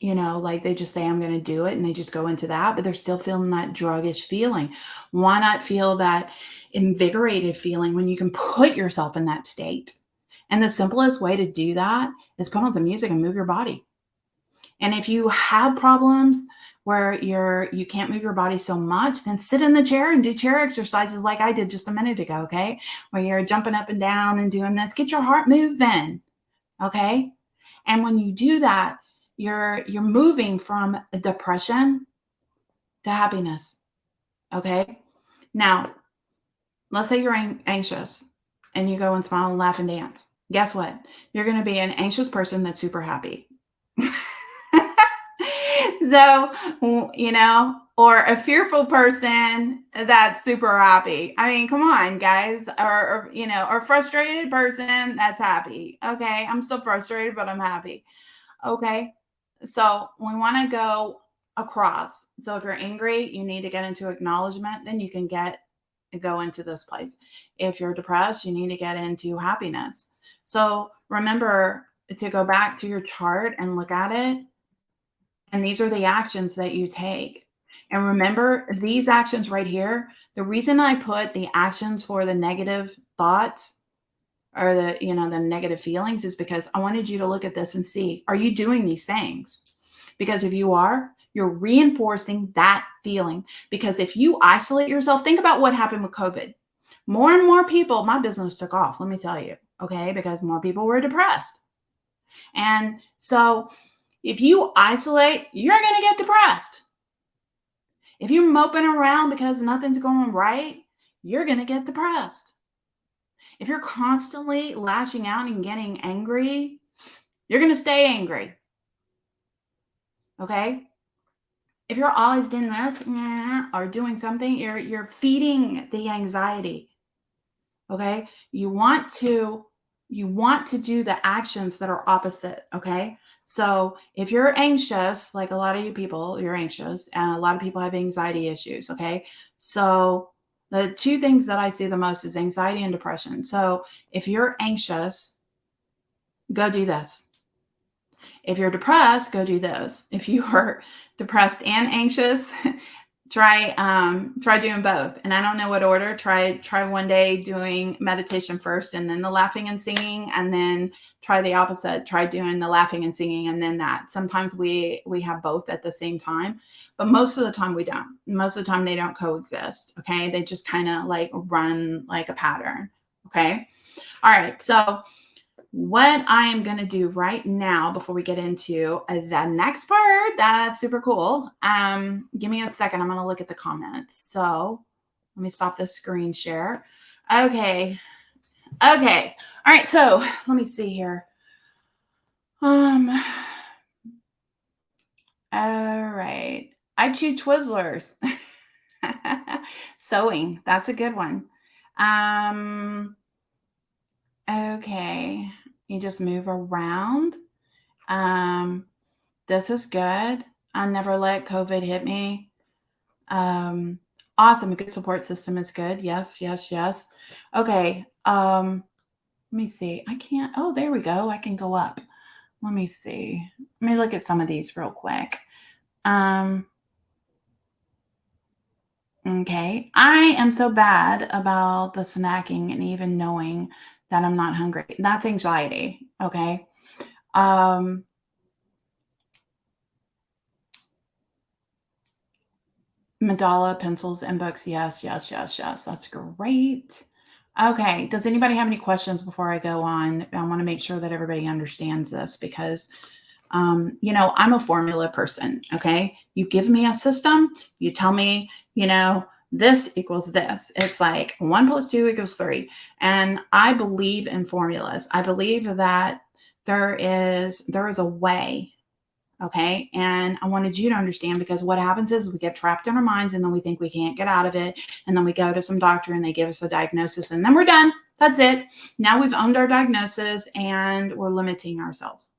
they just say, I'm going to do it, and they just go into that, but they're still feeling that druggish feeling. Why not feel that invigorated feeling when you can put yourself in that state? And the simplest way to do that is put on some music and move your body. And if you have problems where you can't move your body so much, then sit in the chair and do chair exercises like I did just a minute ago, okay? Where you're jumping up and down and doing this. Get your heart moving, okay? And when you do that, you're moving from depression to happiness, okay? Now, let's say you're anxious and you go and smile and laugh and dance. Guess what? You're going to be an anxious person that's super happy. So, or a fearful person that's super happy. I mean, come on, guys. Or a frustrated person that's happy. Okay, I'm still frustrated, but I'm happy. Okay, so we want to go across. So if you're angry, you need to get into acknowledgement. Then you can go into this place. If you're depressed, you need to get into happiness. So remember to go back to your chart and look at it. And these are the actions that you take. And remember, these actions right here, the reason I put the actions for the negative thoughts or the negative feelings is because I wanted you to look at this and see, are you doing these things? Because if you are, you're reinforcing that feeling. Because if you isolate yourself, think about what happened with COVID. More and more people, my business took off, let me tell you. okay? Because more people were depressed. And so if you isolate, you're going to get depressed. If you're moping around because nothing's going right, you're going to get depressed. If you're constantly lashing out and getting angry, you're going to stay angry. Okay? If you're always doing this or doing something, you're feeding the anxiety. Okay? You want to do the actions that are opposite, okay? So if you're anxious, like a lot of you people, you're anxious, and a lot of people have anxiety issues, okay? So the two things that I see the most is anxiety and depression. So if you're anxious, go do this. If you're depressed, go do this. If you are depressed and anxious, try doing both. And I don't know what order. Try one day doing meditation first and then the laughing and singing, and then try the opposite. Try doing the laughing and singing and then that. Sometimes we have both at the same time, but most of the time we don't. Most of the time they don't coexist, okay? They just kind of like run like a pattern, okay? All right, so what I am going to do right now before we get into the next part, that's super cool. Give me a second. I'm going to look at the comments. So let me stop the screen share. Okay. All right. So let me see here. All right. I choose Twizzlers. Sewing. That's a good one. Okay. You just move around. This is good. I never let COVID hit me. Awesome. A good support system is good. Yes. Okay. Let me see. I can't. Oh, there we go. I can go up. Let me see. Let me look at some of these real quick. Okay. I am so bad about the snacking and even knowing that I'm not hungry. That's anxiety. Okay. Mandala, pencils, and books. Yes. That's great. Okay. Does anybody have any questions before I go on? I want to make sure that everybody understands this because, I'm a formula person. Okay. You give me a system, you tell me, this equals this. It's like 1 + 2 = 3. And I believe in formulas. I believe that there is a way. Okay. And I wanted you to understand, because what happens is we get trapped in our minds and then we think we can't get out of it. And then we go to some doctor and they give us a diagnosis and then we're done. That's it. Now we've owned our diagnosis and we're limiting ourselves.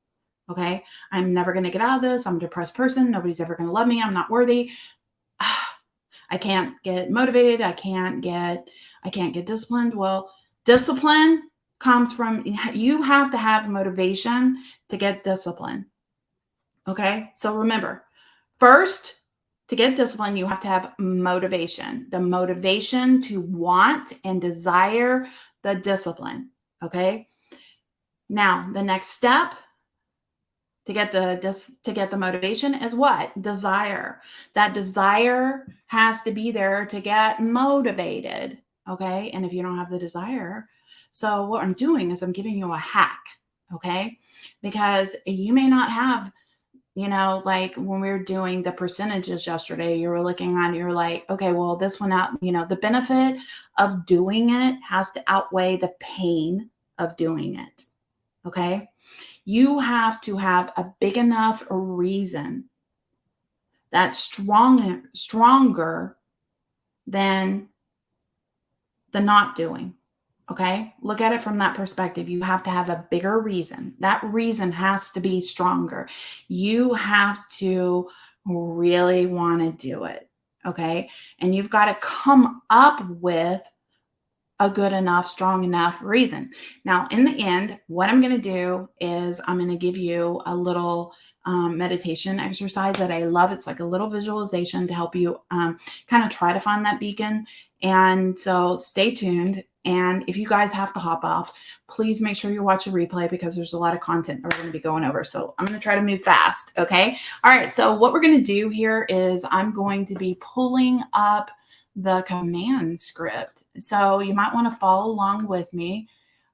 Okay. I'm never going to get out of this. I'm a depressed person. Nobody's ever going to love me. I'm not worthy. I can't get motivated. I can't get disciplined. Well, discipline comes from, you have to have motivation to get discipline. Okay. So remember, first, to get discipline, you have to have motivation, the motivation to want and desire the discipline. Okay. Now, the next step to get the motivation is what? Desire. That desire has to be there to get motivated. Okay. And if you don't have the desire, so what I'm doing is I'm giving you a hack. Okay. Because you may not have, like when we were doing the percentages yesterday, you were looking at it, you're like, okay, well, this one out, the benefit of doing it has to outweigh the pain of doing it. Okay. You have to have a big enough reason that's stronger than the not doing. Okay. Look at it from that perspective. You have to have a bigger reason. That reason has to be stronger. You have to really want to do it. Okay. And you've got to come up with a good enough, strong enough reason. Now, in the end, what I'm going to do is I'm going to give you a little meditation exercise that I love. It's like a little visualization to help you kind of try to find that beacon. And so stay tuned. And if you guys have to hop off, please make sure you watch the replay because there's a lot of content that we're going to be going over. So I'm going to try to move fast. Okay. All right. So what we're going to do here is I'm going to be pulling up the command script. So you might want to follow along with me.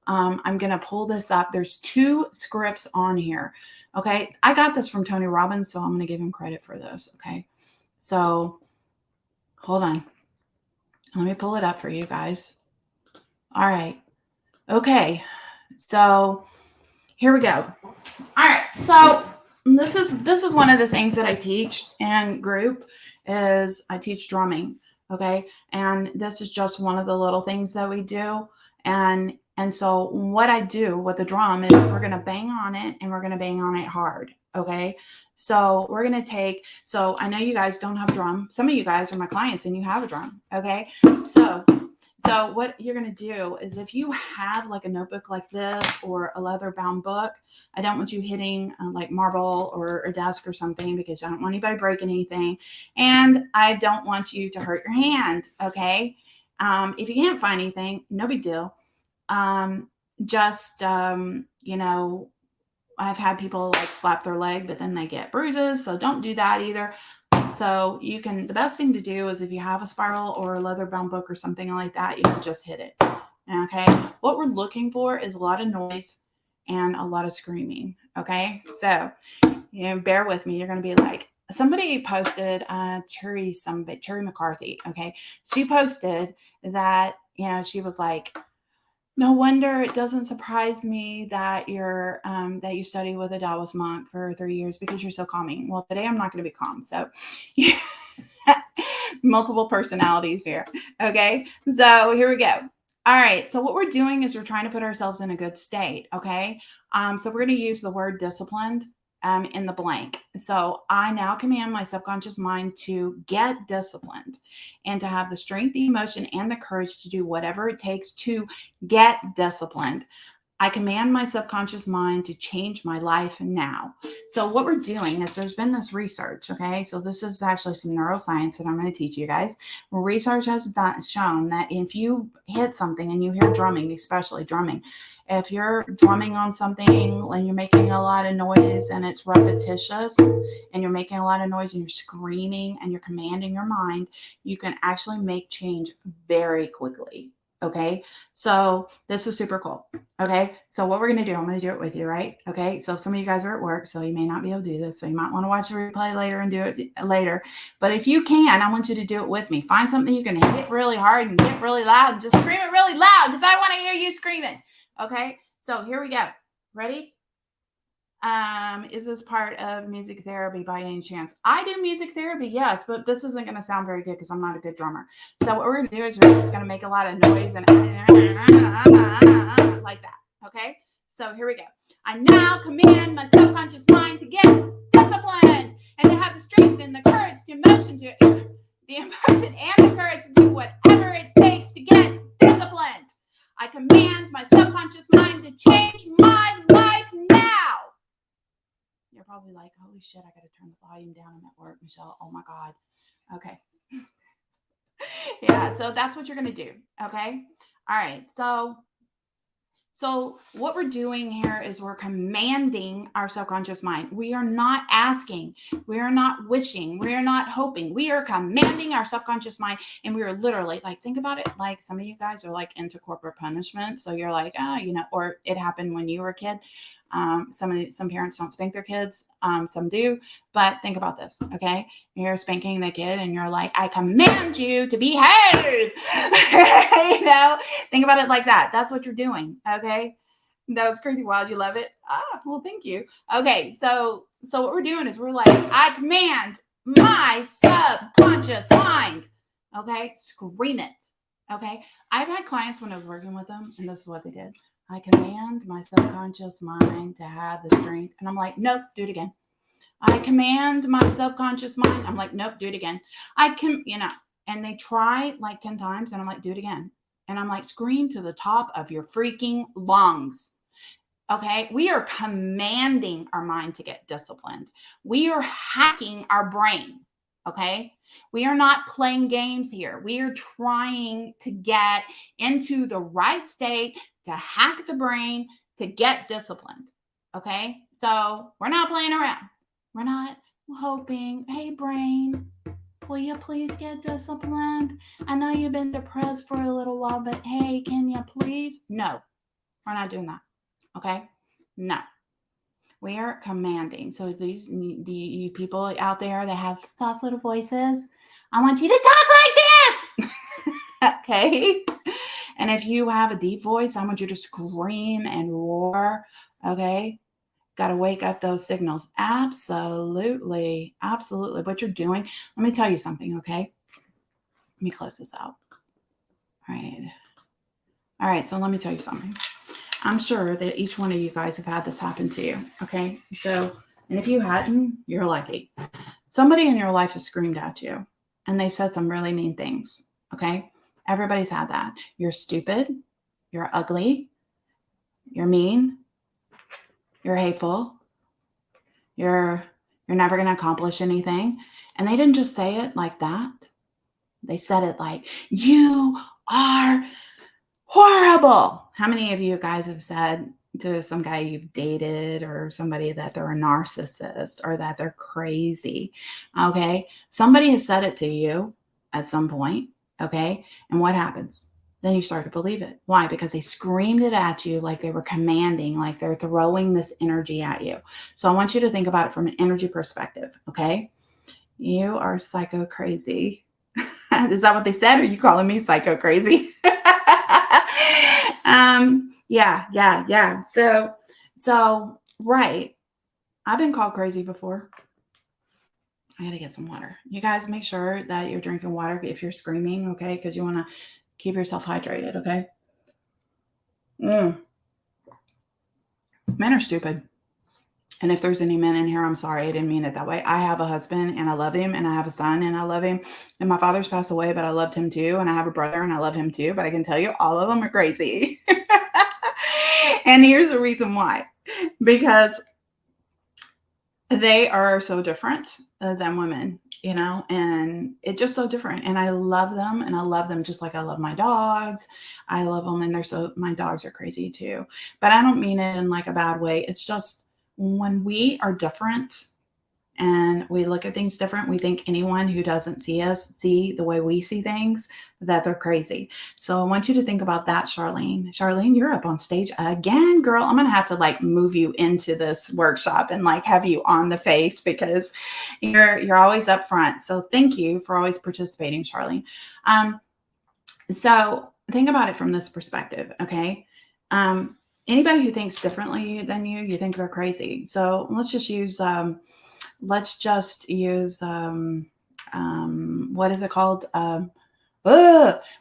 I'm going to pull this up. There's 2 scripts on here. Okay. I got this from Tony Robbins, so I'm going to give him credit for this. Okay. So hold on. Let me pull it up for you guys. All right. Okay. So here we go. All right. So this is one of the things that I teach in group is I teach drumming. Okay. And this is just one of the little things that we do. And so what I do with the drum is we're going to bang on it and we're going to bang on it hard. Okay. So we're going to take, so I know you guys don't have a drum. Some of you guys are my clients and you have a drum. Okay. So what you're going to do is if you have like a notebook like this or a leather bound book, I don't want you hitting like marble or a desk or something because I don't want anybody breaking anything. And I don't want you to hurt your hand. Okay. If you can't find anything, no big deal. You know, I've had people like slap their leg, but then they get bruises. So don't do that either. So you can, the best thing to do is if you have a spiral or a leather bound book or something like that, you can just hit it. Okay. What we're looking for is a lot of noise and a lot of screaming. Okay. So, bear with me. You're going to be like, somebody posted, Cherry McCarthy. Okay. She posted that, she was like, no wonder it doesn't surprise me that that you study with a Taoist monk for 3 years because you're so calming. Well, today I'm not going to be calm. So multiple personalities here. Okay. So here we go. All right. So what we're doing is we're trying to put ourselves in a good state. Okay. So we're going to use the word disciplined in the blank. So I now command my subconscious mind to get disciplined and to have the strength, the emotion, and the courage to do whatever it takes to get disciplined. I command my subconscious mind to change my life now. So what we're doing is there's been this research, okay? So this is actually some neuroscience that I'm going to teach you guys. Research has shown that if you hit something and you hear drumming, especially drumming, if you're drumming on something and you're making a lot of noise and it's repetitious and you're making a lot of noise and you're screaming and you're commanding your mind, you can actually make change very quickly. Okay. So this is super cool. Okay. So what we're going to do, I'm going to do it with you, right? Okay. So some of you guys are at work, so you may not be able to do this. So you might want to watch the replay later and do it later. But if you can, I want you to do it with me. Find something you can hit really hard and get really loud and just scream it really loud because I want to hear you screaming. Okay. So here we go. Ready? Is this part of music therapy by any chance? I do music therapy, yes, but this isn't going to sound very good because I'm not a good drummer. So what we're going to do is we're just going to make a lot of noise and like that. Okay. So here we go. I now command my subconscious mind to get disciplined and to have the strength and the courage, the emotion and the courage to do whatever it takes to get disciplined. I command my subconscious mind to change my life now. You're probably like, holy shit, I got to turn the volume down. I'm at work, Michelle. Oh my God. Okay. Yeah. So that's what you're going to do. Okay. All right. So what we're doing here is we're commanding our subconscious mind. We are not asking. We are not wishing. We are not hoping. We are commanding our subconscious mind. And we are literally like, think about it. Like some of you guys are like into corporate punishment. So you're like, or it happened when you were a kid. Some parents don't spank their kids. Some do. But think about this. Okay. You're spanking the kid and you're like, I command you to behave. Think about it like that. That's what you're doing. Okay. That was crazy wild. You love it. Well, thank you. Okay. So what we're doing is we're like, I command my subconscious mind. Okay. Scream it. Okay. I've had clients when I was working with them, and this is what they did. I command my subconscious mind to have the strength. And I'm like, nope, do it again. I command my subconscious mind. I'm like, nope, do it again. And they try like 10 times and I'm like, do it again. And I'm like, scream to the top of your freaking lungs. Okay. We are commanding our mind to get disciplined. We are hacking our brain. Okay. We are not playing games here. We are trying to get into the right state to hack the brain to get disciplined. Okay. So we're not playing around. We're not hoping, hey, brain, will you please get disciplined? I know you've been depressed for a little while, but hey, can you please? No. We're not doing that. Okay? No. We are commanding. So these you people out there that have soft little voices, I want you to talk like this. Okay? And if you have a deep voice, I want you to scream and roar. Okay? Got to wake up those signals. Absolutely. Absolutely. What you're doing, let me tell you something, okay? Let me close this out. All right. All right. So let me tell you something. I'm sure that each one of you guys have had this happen to you. Okay. So, and if you hadn't, you're lucky. Somebody in your life has screamed at you and they said some really mean things. Okay. Everybody's had that. You're stupid. You're ugly. You're mean. You're hateful. You're never going to accomplish anything. And they didn't just say it like that. They said it like, you are horrible. How many of you guys have said to some guy you've dated or somebody that they're a narcissist or that they're crazy? Okay. Somebody has said it to you at some point. Okay. And what happens? Then you start to believe it. Why? Because they screamed it at you like they were commanding, like they're throwing this energy at you. So I want you to think about it from an energy perspective. Okay. You are psycho crazy. Is that what they said? Or are you calling me psycho crazy? Yeah. So, right. I've been called crazy before. I gotta get some water. You guys make sure that you're drinking water if you're screaming, okay? Because you want to keep yourself hydrated, okay? Men are stupid. And if there's any men in here, I'm sorry. I didn't mean it that way. I have a husband and I love him, and I have a son and I love him. And my father's passed away, but I loved him too. And I have a brother and I love him too. But I can tell you, all of them are crazy. And here's the reason why. Because they are so different than women, you know, and it's just so different. And I love them, and I love them just like I love my dogs. I love them, and my dogs are crazy too. But I don't mean it in like a bad way. It's just when we are different and we look at things different, we think anyone who doesn't see us see the way we see things, that they're crazy. So I want you to think about that, Charlene. Charlene, you're up on stage again, girl. I'm going to have to like move you into this workshop and like have you on the face because you're always up front. So thank you for always participating, Charlene. So think about it from this perspective. Okay. Anybody who thinks differently than you think they're crazy. So let's just use, what is it called?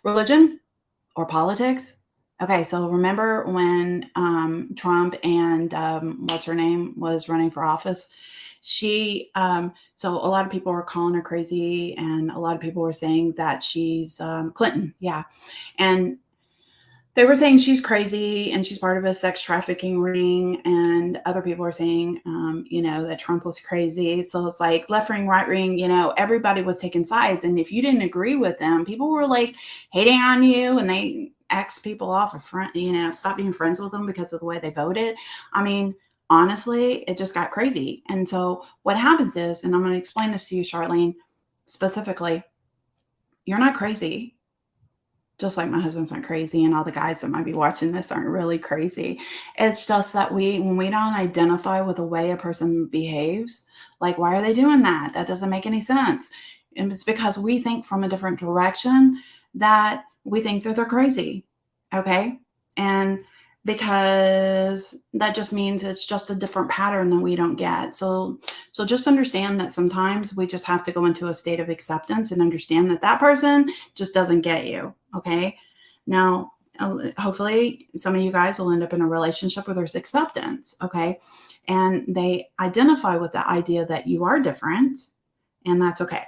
Religion or politics. Okay, so remember when Trump and what's her name was running for office? She, so a lot of people were calling her crazy, and a lot of people were saying that she's Clinton, yeah, and they were saying she's crazy and she's part of a sex trafficking ring, and other people are saying, that Trump was crazy. So it's like left ring, right ring, everybody was taking sides. And if you didn't agree with them, people were like hating on you, and they X'd people off of front, stop being friends with them because of the way they voted. I mean, honestly, it just got crazy. And so what happens is, and I'm going to explain this to you, Charlene, specifically, you're not crazy. Just like my husband's not crazy, and all the guys that might be watching this aren't really crazy. It's just that when we don't identify with the way a person behaves, like, why are they doing that? That doesn't make any sense. And it's because we think from a different direction that we think that they're crazy. Okay. And because that just means it's just a different pattern that we don't get. So just understand that sometimes we just have to go into a state of acceptance and understand that that person just doesn't get you. Okay. Now, hopefully some of you guys will end up in a relationship where there's acceptance. Okay. And they identify with the idea that you are different, and that's okay.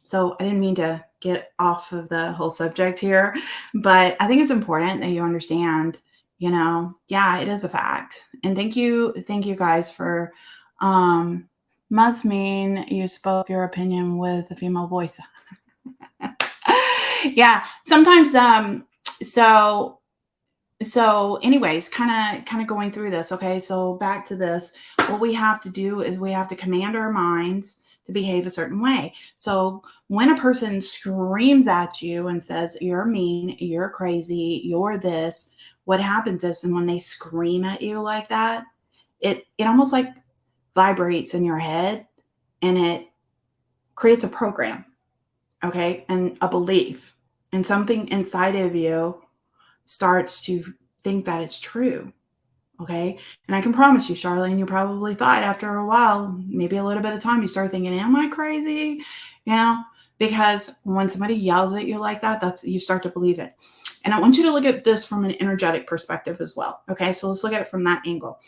So I didn't mean to get off of the whole subject here, but I think it's important that you understand, it is a fact. And thank you guys for, must mean you spoke your opinion with a female voice. Yeah, sometimes, so anyways, kind of going through this. Okay. So back to this, what we have to do is we have to command our minds to behave a certain way. So when a person screams at you and says, you're mean, you're crazy, you're this, what happens is, and when they scream at you like that, it almost like vibrates in your head, and it creates a program, okay, and a belief, and something inside of you starts to think that it's true. Okay. And I can promise you, Charlene, you probably thought after a while, maybe a little bit of time, you start thinking, am I crazy? You know, because when somebody yells at you like that, that's, you start to believe it. And I want you to look at this from an energetic perspective as well. Okay. So let's look at it from that angle.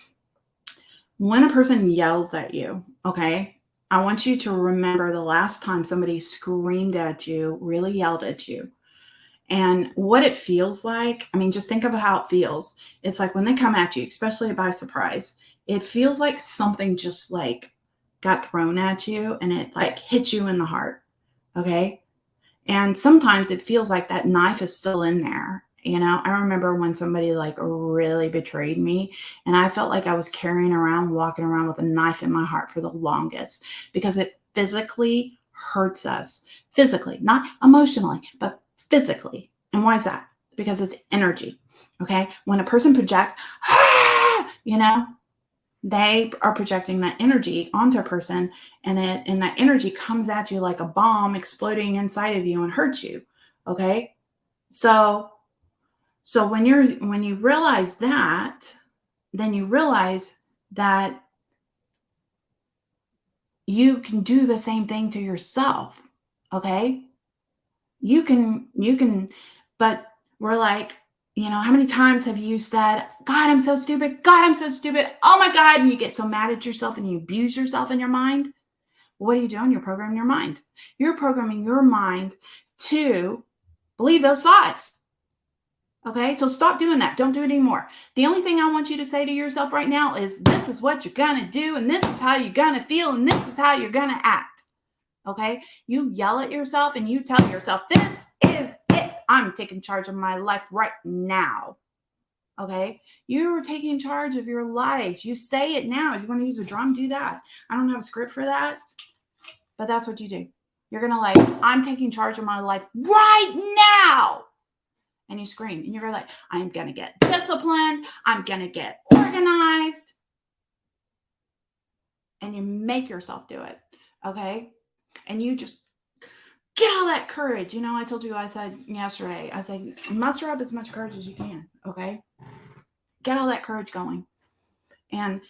When a person yells at you, okay, I want you to remember the last time somebody screamed at you, really yelled at you. And what it feels like, I mean, just think of how it feels. It's like when they come at you, especially by surprise, it feels like something just like got thrown at you and it like hit you in the heart. Okay. And sometimes it feels like that knife is still in there. You know, I remember when somebody like really betrayed me, and I felt like I was walking around with a knife in my heart for the longest, because it physically hurts us. Physically, not emotionally, but physically. And why is that? Because it's energy. Okay. When a person projects, you know, they are projecting that energy onto a person, and that energy comes at you like a bomb exploding inside of you and hurts you. Okay. So when you realize that, then you realize that you can do the same thing to yourself. Okay. You can, but we're like, you know, how many times have you said, God, I'm so stupid. God, I'm so stupid. Oh my God. And you get so mad at yourself and you abuse yourself in your mind. What are you doing? You're programming your mind. You're programming your mind to believe those thoughts. Okay. So stop doing that. Don't do it anymore. The only thing I want you to say to yourself right now is, this is what you're going to do. And this is how you're going to feel. And this is how you're going to act. Okay. You yell at yourself and you tell yourself, this is it. I'm taking charge of my life right now. Okay. You're taking charge of your life. You say it now. You want to use a drum? Do that. I don't have a script for that, but that's what you do. You're going to like, I'm taking charge of my life right now. And you scream and you're like, I'm going to get disciplined. I'm going to get organized. And you make yourself do it. Okay. And you just get all that courage. You know, I told you, I said yesterday, I said, muster up as much courage as you can. Okay. Get all that courage going. And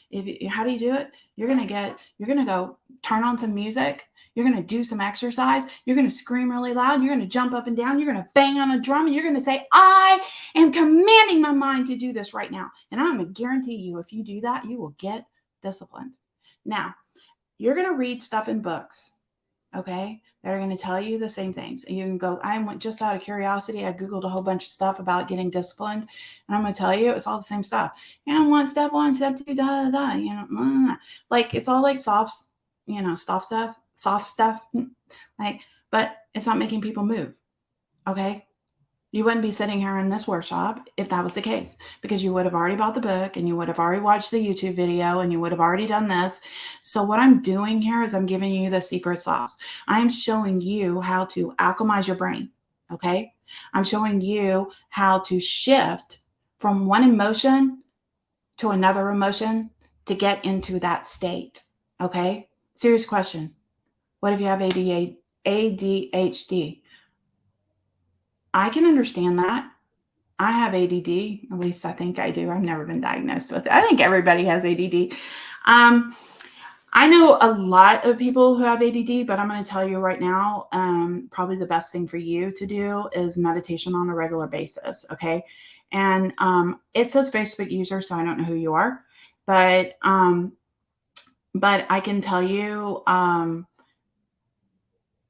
how do you do it? You're going to go turn on some music. You're going to do some exercise. You're going to scream really loud. You're going to jump up and down. You're going to bang on a drum, and you're going to say, I am commanding my mind to do this right now. And I'm going to guarantee you, if you do that, you will get disciplined. Now, you're going to read stuff in books, okay, that are going to tell you the same things. And you can go, I went just out of curiosity, I Googled a whole bunch of stuff about getting disciplined. And I'm going to tell you, it's all the same stuff. And step one, step two, you know, like it's all like soft stuff. Like, but it's not making people move. Okay. You wouldn't be sitting here in this workshop if that was the case, because you would have already bought the book and you would have already watched the YouTube video and you would have already done this. So what I'm doing here is I'm giving you the secret sauce. I'm showing you how to alchemize your brain. Okay. I'm showing you how to shift from one emotion to another emotion to get into that state. Okay. Serious question. What if you have ADHD? I can understand that. I have ADD. At least I think I do. I've never been diagnosed with it. I think everybody has ADD. I know a lot of people who have ADD, but I'm going to tell you right now, probably the best thing for you to do is meditation on a regular basis. Okay. And it says Facebook user, so I don't know who you are, but I can tell you,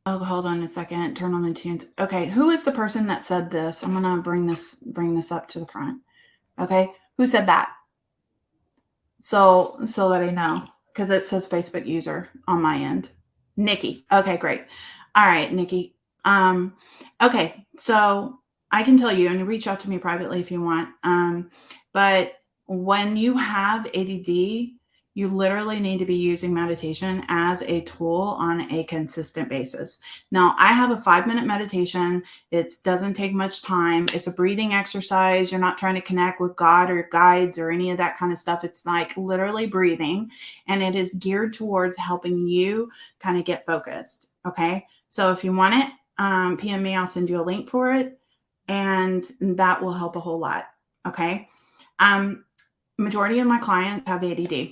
oh, hold on a second. Turn on the tunes. Okay. Who is the person that said this? I'm going to bring this up to the front. Okay. Who said that? So that I know, because it says Facebook user on my end. Nikki. Okay, great. All right, Nikki. Okay. So I can tell you, and you reach out to me privately if you want. But when you have ADD, You literally need to be using meditation as a tool on a consistent basis. Now, I have a 5-minute meditation. It doesn't take much time. It's a breathing exercise. You're not trying to connect with God or guides or any of that kind of stuff. It's like literally breathing, and it is geared towards helping you kind of get focused. Okay. So if you want it, PM me, I'll send you a link for it, and that will help a whole lot. Okay. Majority of my clients have ADD.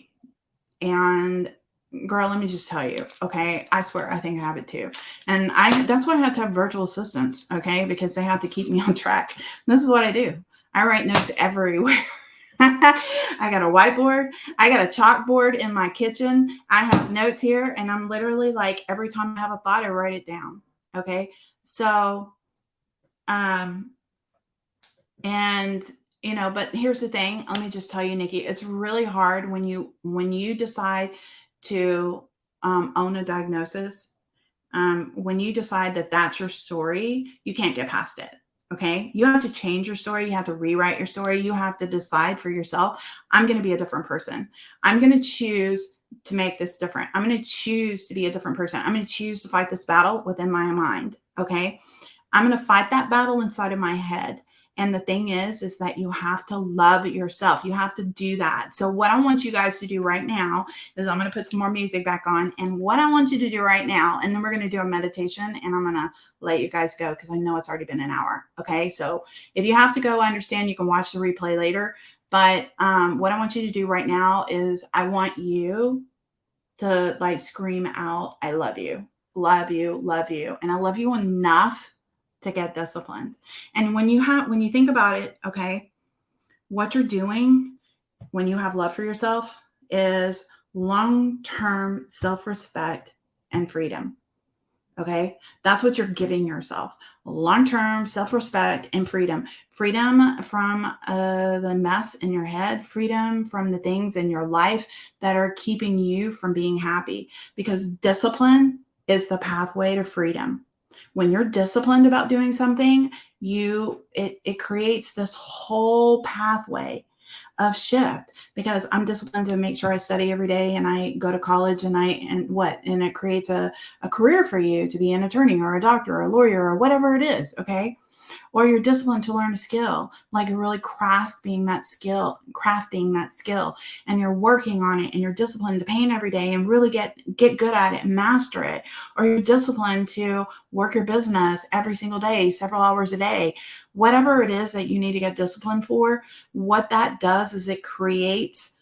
And girl, let me just tell you, okay, I swear I think I have it too. And that's why I have to have virtual assistants, okay, because they have to keep me on track. This is what I do. I write notes everywhere. I got a whiteboard. I got a chalkboard in my kitchen. I have notes here, and I'm literally like, every time I have a thought, I write it down. Okay. So, and but here's the thing. Let me just tell you, Nikki, it's really hard when you decide to own a diagnosis. When you decide that that's your story, you can't get past it. Okay. You have to change your story. You have to rewrite your story. You have to decide for yourself. I'm going to be a different person. I'm going to choose to make this different. I'm going to choose to be a different person. I'm going to choose to fight this battle within my mind. Okay. I'm going to fight that battle inside of my head. And the thing is that you have to love yourself. You have to do that. So what I want you guys to do right now is I'm going to put some more music back on. And what I want you to do right now, and then we're going to do a meditation, and I'm going to let you guys go because I know it's already been an hour. Okay. So if you have to go, I understand you can watch the replay later. But what I want you to do right now is I want you to like scream out, I love you, love you, love you. And I love you enough to get disciplined. And when you think about it, okay, what you're doing when you have love for yourself is long-term self-respect and freedom. Okay. That's what you're giving yourself. Long-term self-respect and freedom. Freedom from the mess in your head, freedom from the things in your life that are keeping you from being happy, because discipline is the pathway to freedom. When you're disciplined about doing something, it creates this whole pathway of shift, because I'm disciplined to make sure I study every day and I go to college and it creates a career for you to be an attorney or a doctor or a lawyer or whatever it is. Okay. Or you're disciplined to learn a skill, like you're really crafting that skill, and you're working on it, and you're disciplined to paint every day and really get good at it and master it. Or you're disciplined to work your business every single day, several hours a day. Whatever it is that you need to get disciplined for, what that does is it creates,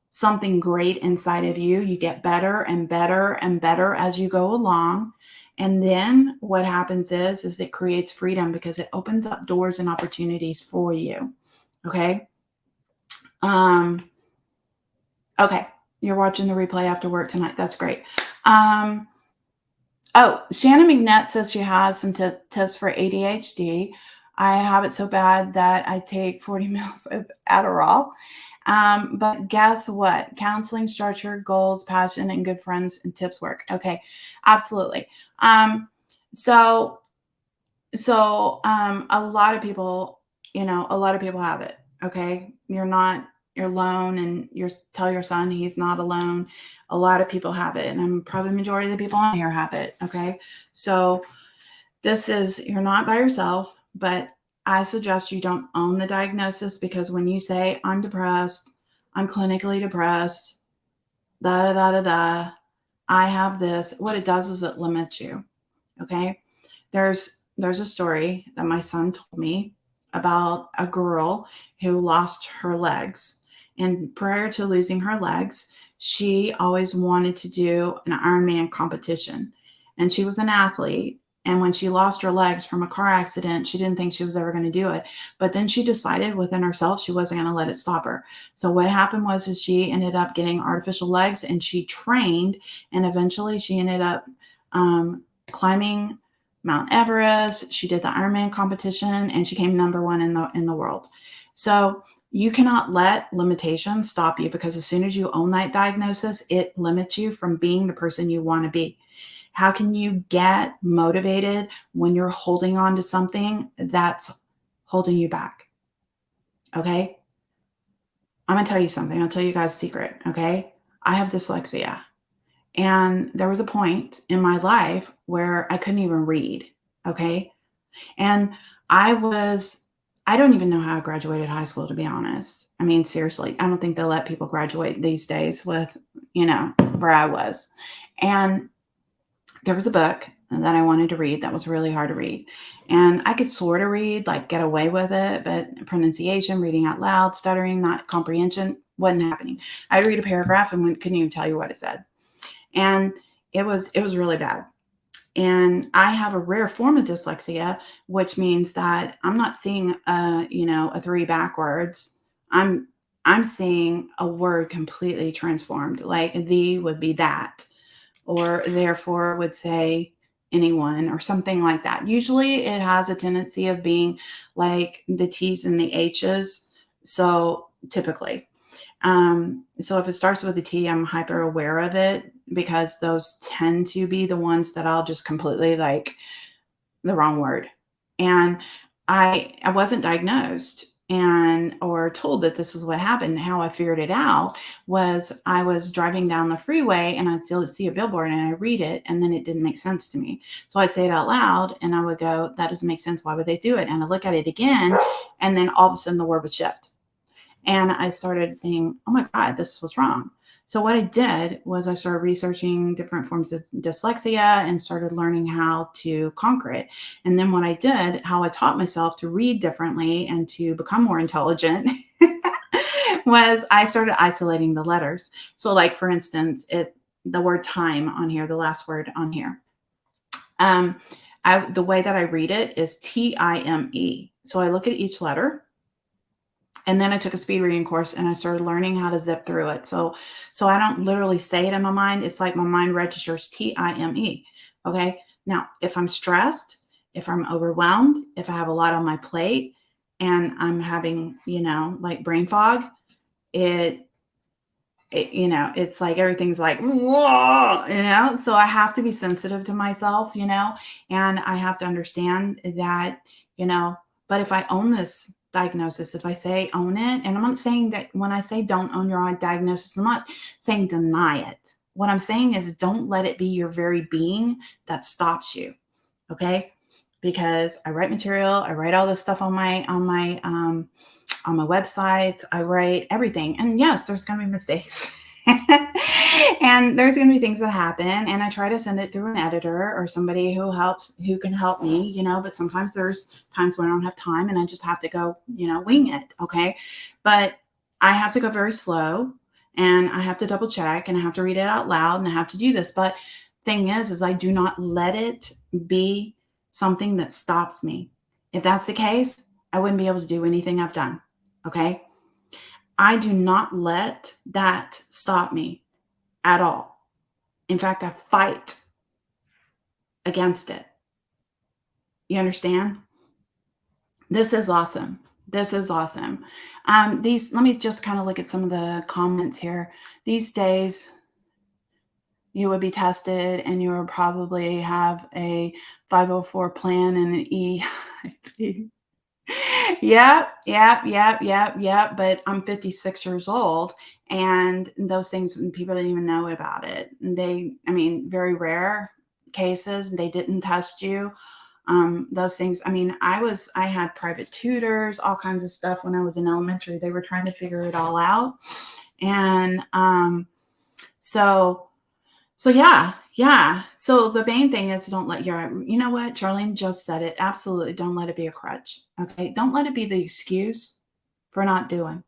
something great inside of you. You get better and better and better as you go along. And then what happens is it creates freedom, because it opens up doors and opportunities for you. Okay. Okay. You're watching the replay after work tonight. That's great. Shannon McNutt says she has some tips for ADHD. I have it so bad that I take 40 mils of Adderall. But guess what? Counseling, structure, goals, passion, and good friends and tips work. Okay. Absolutely. So a lot of people, have it. Okay. You're alone, and tell your son he's not alone. A lot of people have it, and I'm probably the majority of the people on here have it. Okay. So you're not by yourself, but I suggest you don't own the diagnosis, because when you say I'm depressed, I'm clinically depressed, I have this, what it does is it limits you. Okay. There's a story that my son told me about a girl who lost her legs. And prior to losing her legs, she always wanted to do an Ironman competition. And she was an athlete. And when she lost her legs from a car accident, she didn't think she was ever going to do it. But then she decided within herself she wasn't going to let it stop her. So what happened was she ended up getting artificial legs, and she trained, and eventually she ended up climbing Mount Everest. She did the Ironman competition, and she came number 1 in the world. So you cannot let limitations stop you, because as soon as you own that diagnosis, it limits you from being the person you want to be. How can you get motivated when you're holding on to something that's holding you back? Okay. I'm going to tell you something. I'll tell you guys a secret. Okay. I have dyslexia. And there was a point in my life where I couldn't even read. Okay. And I was, I don't even know how I graduated high school, to be honest. I mean, seriously, I don't think they'll let people graduate these days with, where I was. And there was a book that I wanted to read that was really hard to read. And I could sort of read, like get away with it, but pronunciation, reading out loud, stuttering, not comprehension wasn't happening. I'd read a paragraph and couldn't even tell you what it said. And it was really bad. And I have a rare form of dyslexia, which means that I'm not seeing a three backwards. I'm seeing a word completely transformed. Like the would be that, or therefore would say anyone, or something like that. Usually it has a tendency of being like the T's and the H's. So typically. So if it starts with a T, I'm hyper aware of it because those tend to be the ones that I'll just completely like the wrong word. And I wasn't diagnosed and or told that this is what happened. How I figured it out was I was driving down the freeway and I'd see a billboard and I read it and then it didn't make sense to me. So I'd say it out loud and I would go, that doesn't make sense. Why would they do it? And I look at it again and then all of a sudden the word would shift. And I started thinking, oh my God, this was wrong. So what I did was I started researching different forms of dyslexia and started learning how to conquer it. And then what I did, how I taught myself to read differently and to become more intelligent was I started isolating the letters. So like, for instance, the word time on here, the last word on here. The way that I read it is T-I-M-E. So I look at each letter. And then I took a speed reading course and I started learning how to zip through it. So I don't literally say it in my mind. It's like my mind registers T-I-M-E. Okay. Now, if I'm stressed, if I'm overwhelmed, if I have a lot on my plate and I'm having, like brain fog, it's like everything's like, whoa, so I have to be sensitive to myself, and I have to understand that, but if I own this diagnosis, if I say own it, and I'm not saying that when I say don't own your own diagnosis, I'm not saying deny it. What I'm saying is don't let it be your very being that stops you. Okay. Because I write material, I write all this stuff on my website, I write everything. And yes, there's going to be mistakes. And there's going to be things that happen. And I try to send it through an editor or somebody who can help me, but sometimes there's times when I don't have time and I just have to go, wing it. Okay. But I have to go very slow and I have to double check and I have to read it out loud and I have to do this. But thing is I do not let it be something that stops me. If that's the case, I wouldn't be able to do anything I've done. Okay. I do not let that stop me at all. In fact, I fight against it. You understand? This is awesome. This is awesome. Let me just kind of look at some of the comments here. These days, you would be tested and you would probably have a 504 plan and an EIP. Yep. But I'm 56 years old and those things, people didn't even know about it. Very rare cases, they didn't test you. Those things, I had private tutors, all kinds of stuff when I was in elementary. They were trying to figure it all out. And so yeah. So the main thing is don't let you know what? Charlene just said it. Absolutely. Don't let it be a crutch. Okay. Don't let it be the excuse for not doing.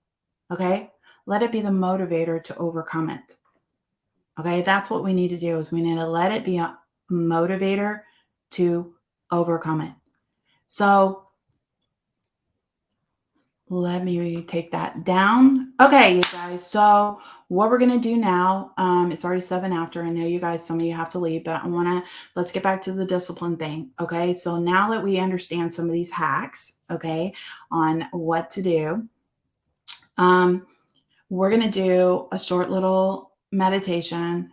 Okay. Let it be the motivator to overcome it. Okay. That's what we need to do is we need to let it be a motivator to overcome it. So let me take that down. Okay, you guys. So what we're going to do now, it's already 7 after. I know you guys, some of you have to leave, but let's get back to the discipline thing. Okay. So now that we understand some of these hacks, okay, on what to do, we're going to do a short little meditation,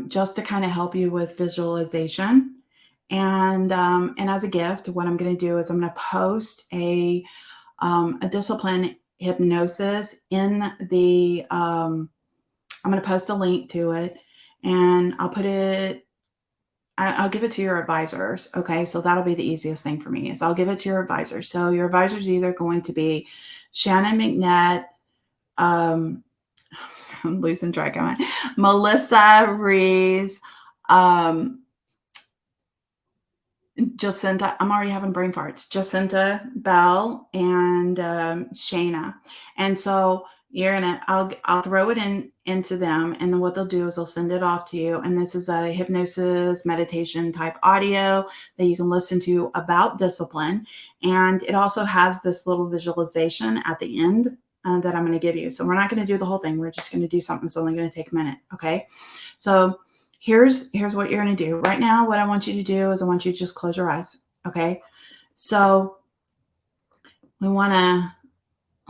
just to kind of help you with visualization. And as a gift, what I'm going to do is I'm going to post a discipline hypnosis in the, I'm going to post a link to it, and I'll put it, I'll give it to your advisors. Okay. So that'll be the easiest thing for me is I'll give it to your advisors. So your advisors either going to be Shannon McNett, I'm losing track of it, Melissa Rees, Jacinta, I'm already having brain farts, Jacinta Bell, and Shayna. And so you're gonna, I'll throw it into them, and then what they'll do is they'll send it off to you. And this is a hypnosis meditation type audio that you can listen to about discipline. And it also has this little visualization at the end that I'm going to give you. So we're not going to do the whole thing. We're just going to do something. It's only going to take a minute. Okay. So here's what you're going to do right now. What I want you to do is I want you to just close your eyes. Okay. So we want to,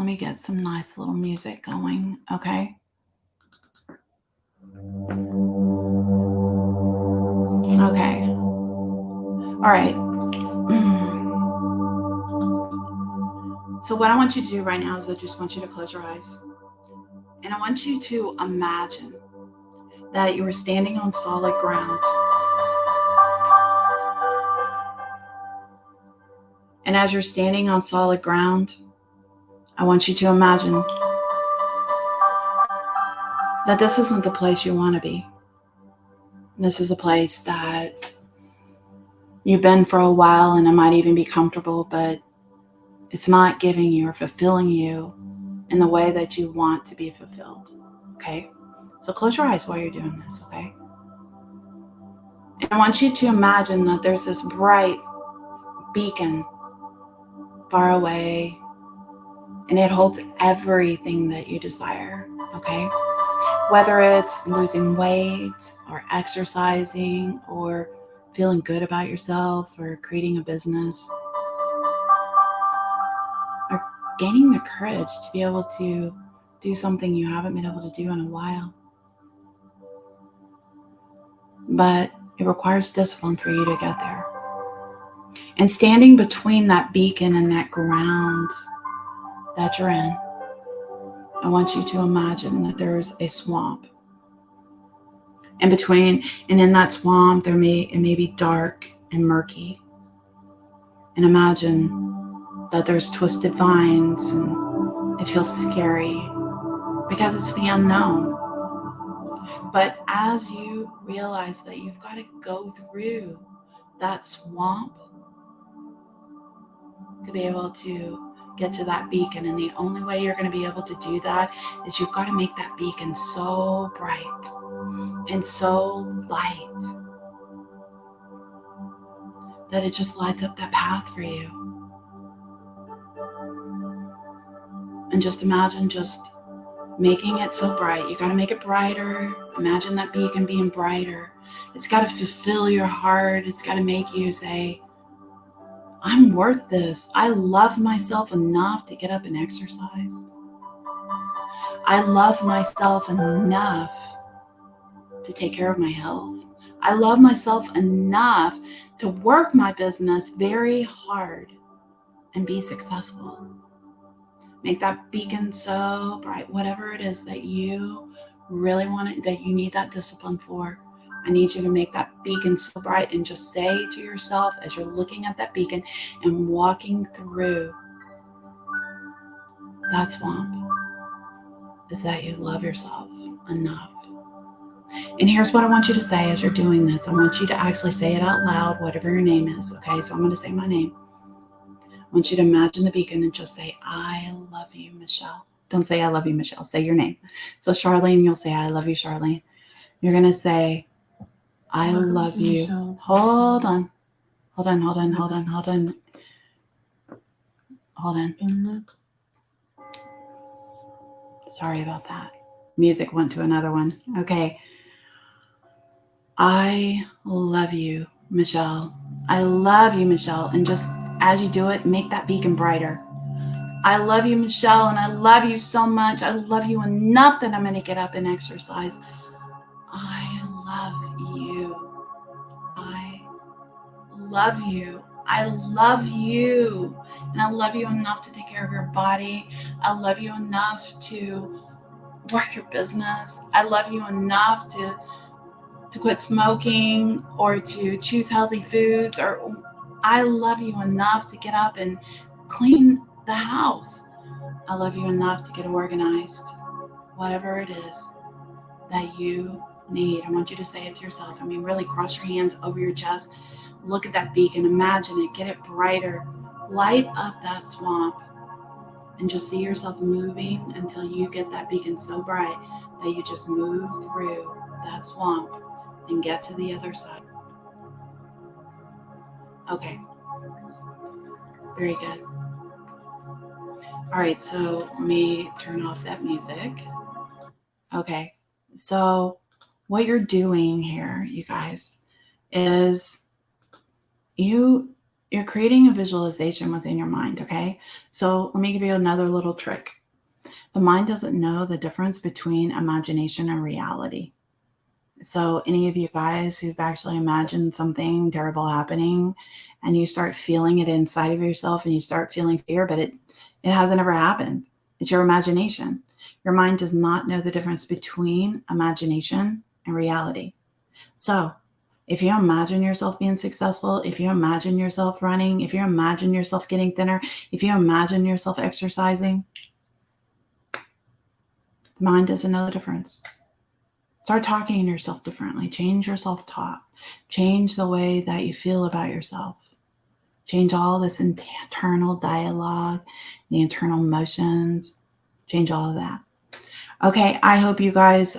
let me get some nice little music going. Okay. Okay. All right. So what I want you to do right now is I just want you to close your eyes. And I want you to imagine that you were standing on solid ground. And as you're standing on solid ground, I want you to imagine that this isn't the place you want to be. This is a place that you've been for a while, and it might even be comfortable, but it's not giving you or fulfilling you in the way that you want to be fulfilled. Okay? So close your eyes while you're doing this, okay? And I want you to imagine that there's this bright beacon far away, and it holds everything that you desire, okay? Whether it's losing weight or exercising or feeling good about yourself or creating a business or gaining the courage to be able to do something you haven't been able to do in a while. But it requires discipline for you to get there. And standing between that beacon and that ground that you're in, I want you to imagine that there's a swamp. And in that swamp, it may be dark and murky. And imagine that there's twisted vines, and it feels scary because it's the unknown. But as you realize that you've got to go through that swamp to be able to get to that beacon, and the only way you're going to be able to do that is you've got to make that beacon so bright and so light that it just lights up that path for you. And just imagine just making it so bright. You got to make it brighter. Imagine that beacon being brighter. It's got to fulfill your heart. It's got to make you say, I'm worth this. I love myself enough to get up and exercise. I love myself enough to take care of my health. I love myself enough to work my business very hard and be successful. Make that beacon so bright, whatever it is that you really want it, that you need that discipline for. I need you to make that beacon so bright and just say to yourself as you're looking at that beacon and walking through that swamp is that you love yourself enough. And here's what I want you to say as you're doing this. I want you to actually say it out loud, whatever your name is. Okay, so I'm going to say my name. I want you to imagine the beacon and just say, I love you, Michelle. Don't say I love you, Michelle. Say your name. So Charlene, you'll say, I love you, Charlene. You're going to say, I love you. Hold on. Sorry about that. Music went to another one. Okay. I love you, Michelle. I love you, Michelle. And just as you do it, make that beacon brighter. I love you, Michelle, and I love you so much. I love you enough that I'm going to get up and exercise. I love you. I love you. I love you. And I love you enough to take care of your body. I love you enough to work your business. I love you enough to quit smoking or to choose healthy foods, or I love you enough to get up and clean the house. I love you enough to get organized. Whatever it is that you need, I want you to say it to yourself. I mean, really cross your hands over your chest. Look at that beacon. Imagine it. Get it brighter. Light up that swamp and just see yourself moving until you get that beacon so bright that you just move through that swamp and get to the other side. Okay. Very good. All right, so let me turn off that music. Okay, so what you're doing here, you guys, is you're creating a visualization within your mind, okay? So let me give you another little trick. The mind doesn't know the difference between imagination and reality. So any of you guys who've actually imagined something terrible happening and you start feeling it inside of yourself and you start feeling fear, but it hasn't ever happened. It's your imagination. Your mind does not know the difference between imagination and reality. So if you imagine yourself being successful, if you imagine yourself running, if you imagine yourself getting thinner, if you imagine yourself exercising, the mind doesn't know the difference. Start talking to yourself differently. Change your self-talk. Change the way that you feel about yourself. Change all this internal dialogue, the internal emotions. Change all of that. Okay, I hope you guys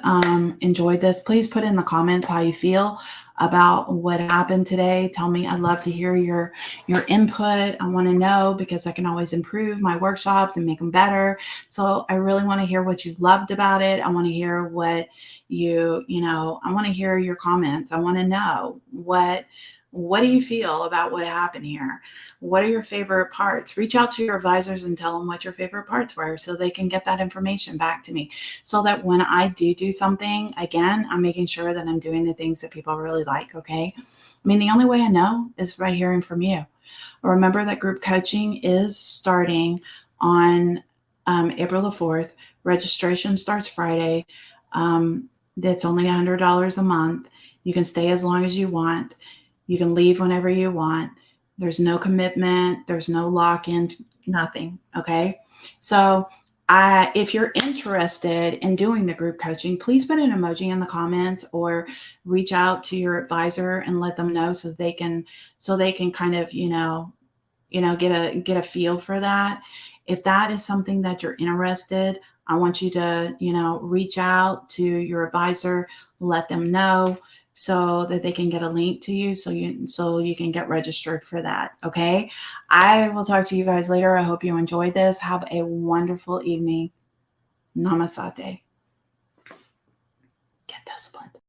enjoyed this. Please put in the comments how you feel about what happened today. Tell me. I'd love to hear your input. I want to know because I can always improve my workshops and make them better. So I really want to hear what you loved about it. I want to hear what I want to hear your comments. I want to know what do you feel about what happened here? What are your favorite parts? Reach out to your advisors and tell them what your favorite parts were so they can get that information back to me so that when I do something, again, I'm making sure that I'm doing the things that people really like, okay? I mean, the only way I know is by hearing from you. Remember that group coaching is starting on April the 4th. Registration starts Friday. That's only $100 a month. You can stay as long as you want. You can leave whenever you want. There's no commitment. There's no lock-in, nothing. Okay. So if you're interested in doing the group coaching, please put an emoji in the comments or reach out to your advisor and let them know so they can kind of, get a feel for that. If that is something that you're interested, I want you to, reach out to your advisor, let them know so that they can get a link to you so you can get registered for that. Okay. I will talk to you guys later. I hope you enjoyed this. Have a wonderful evening. Namaste. Get disciplined.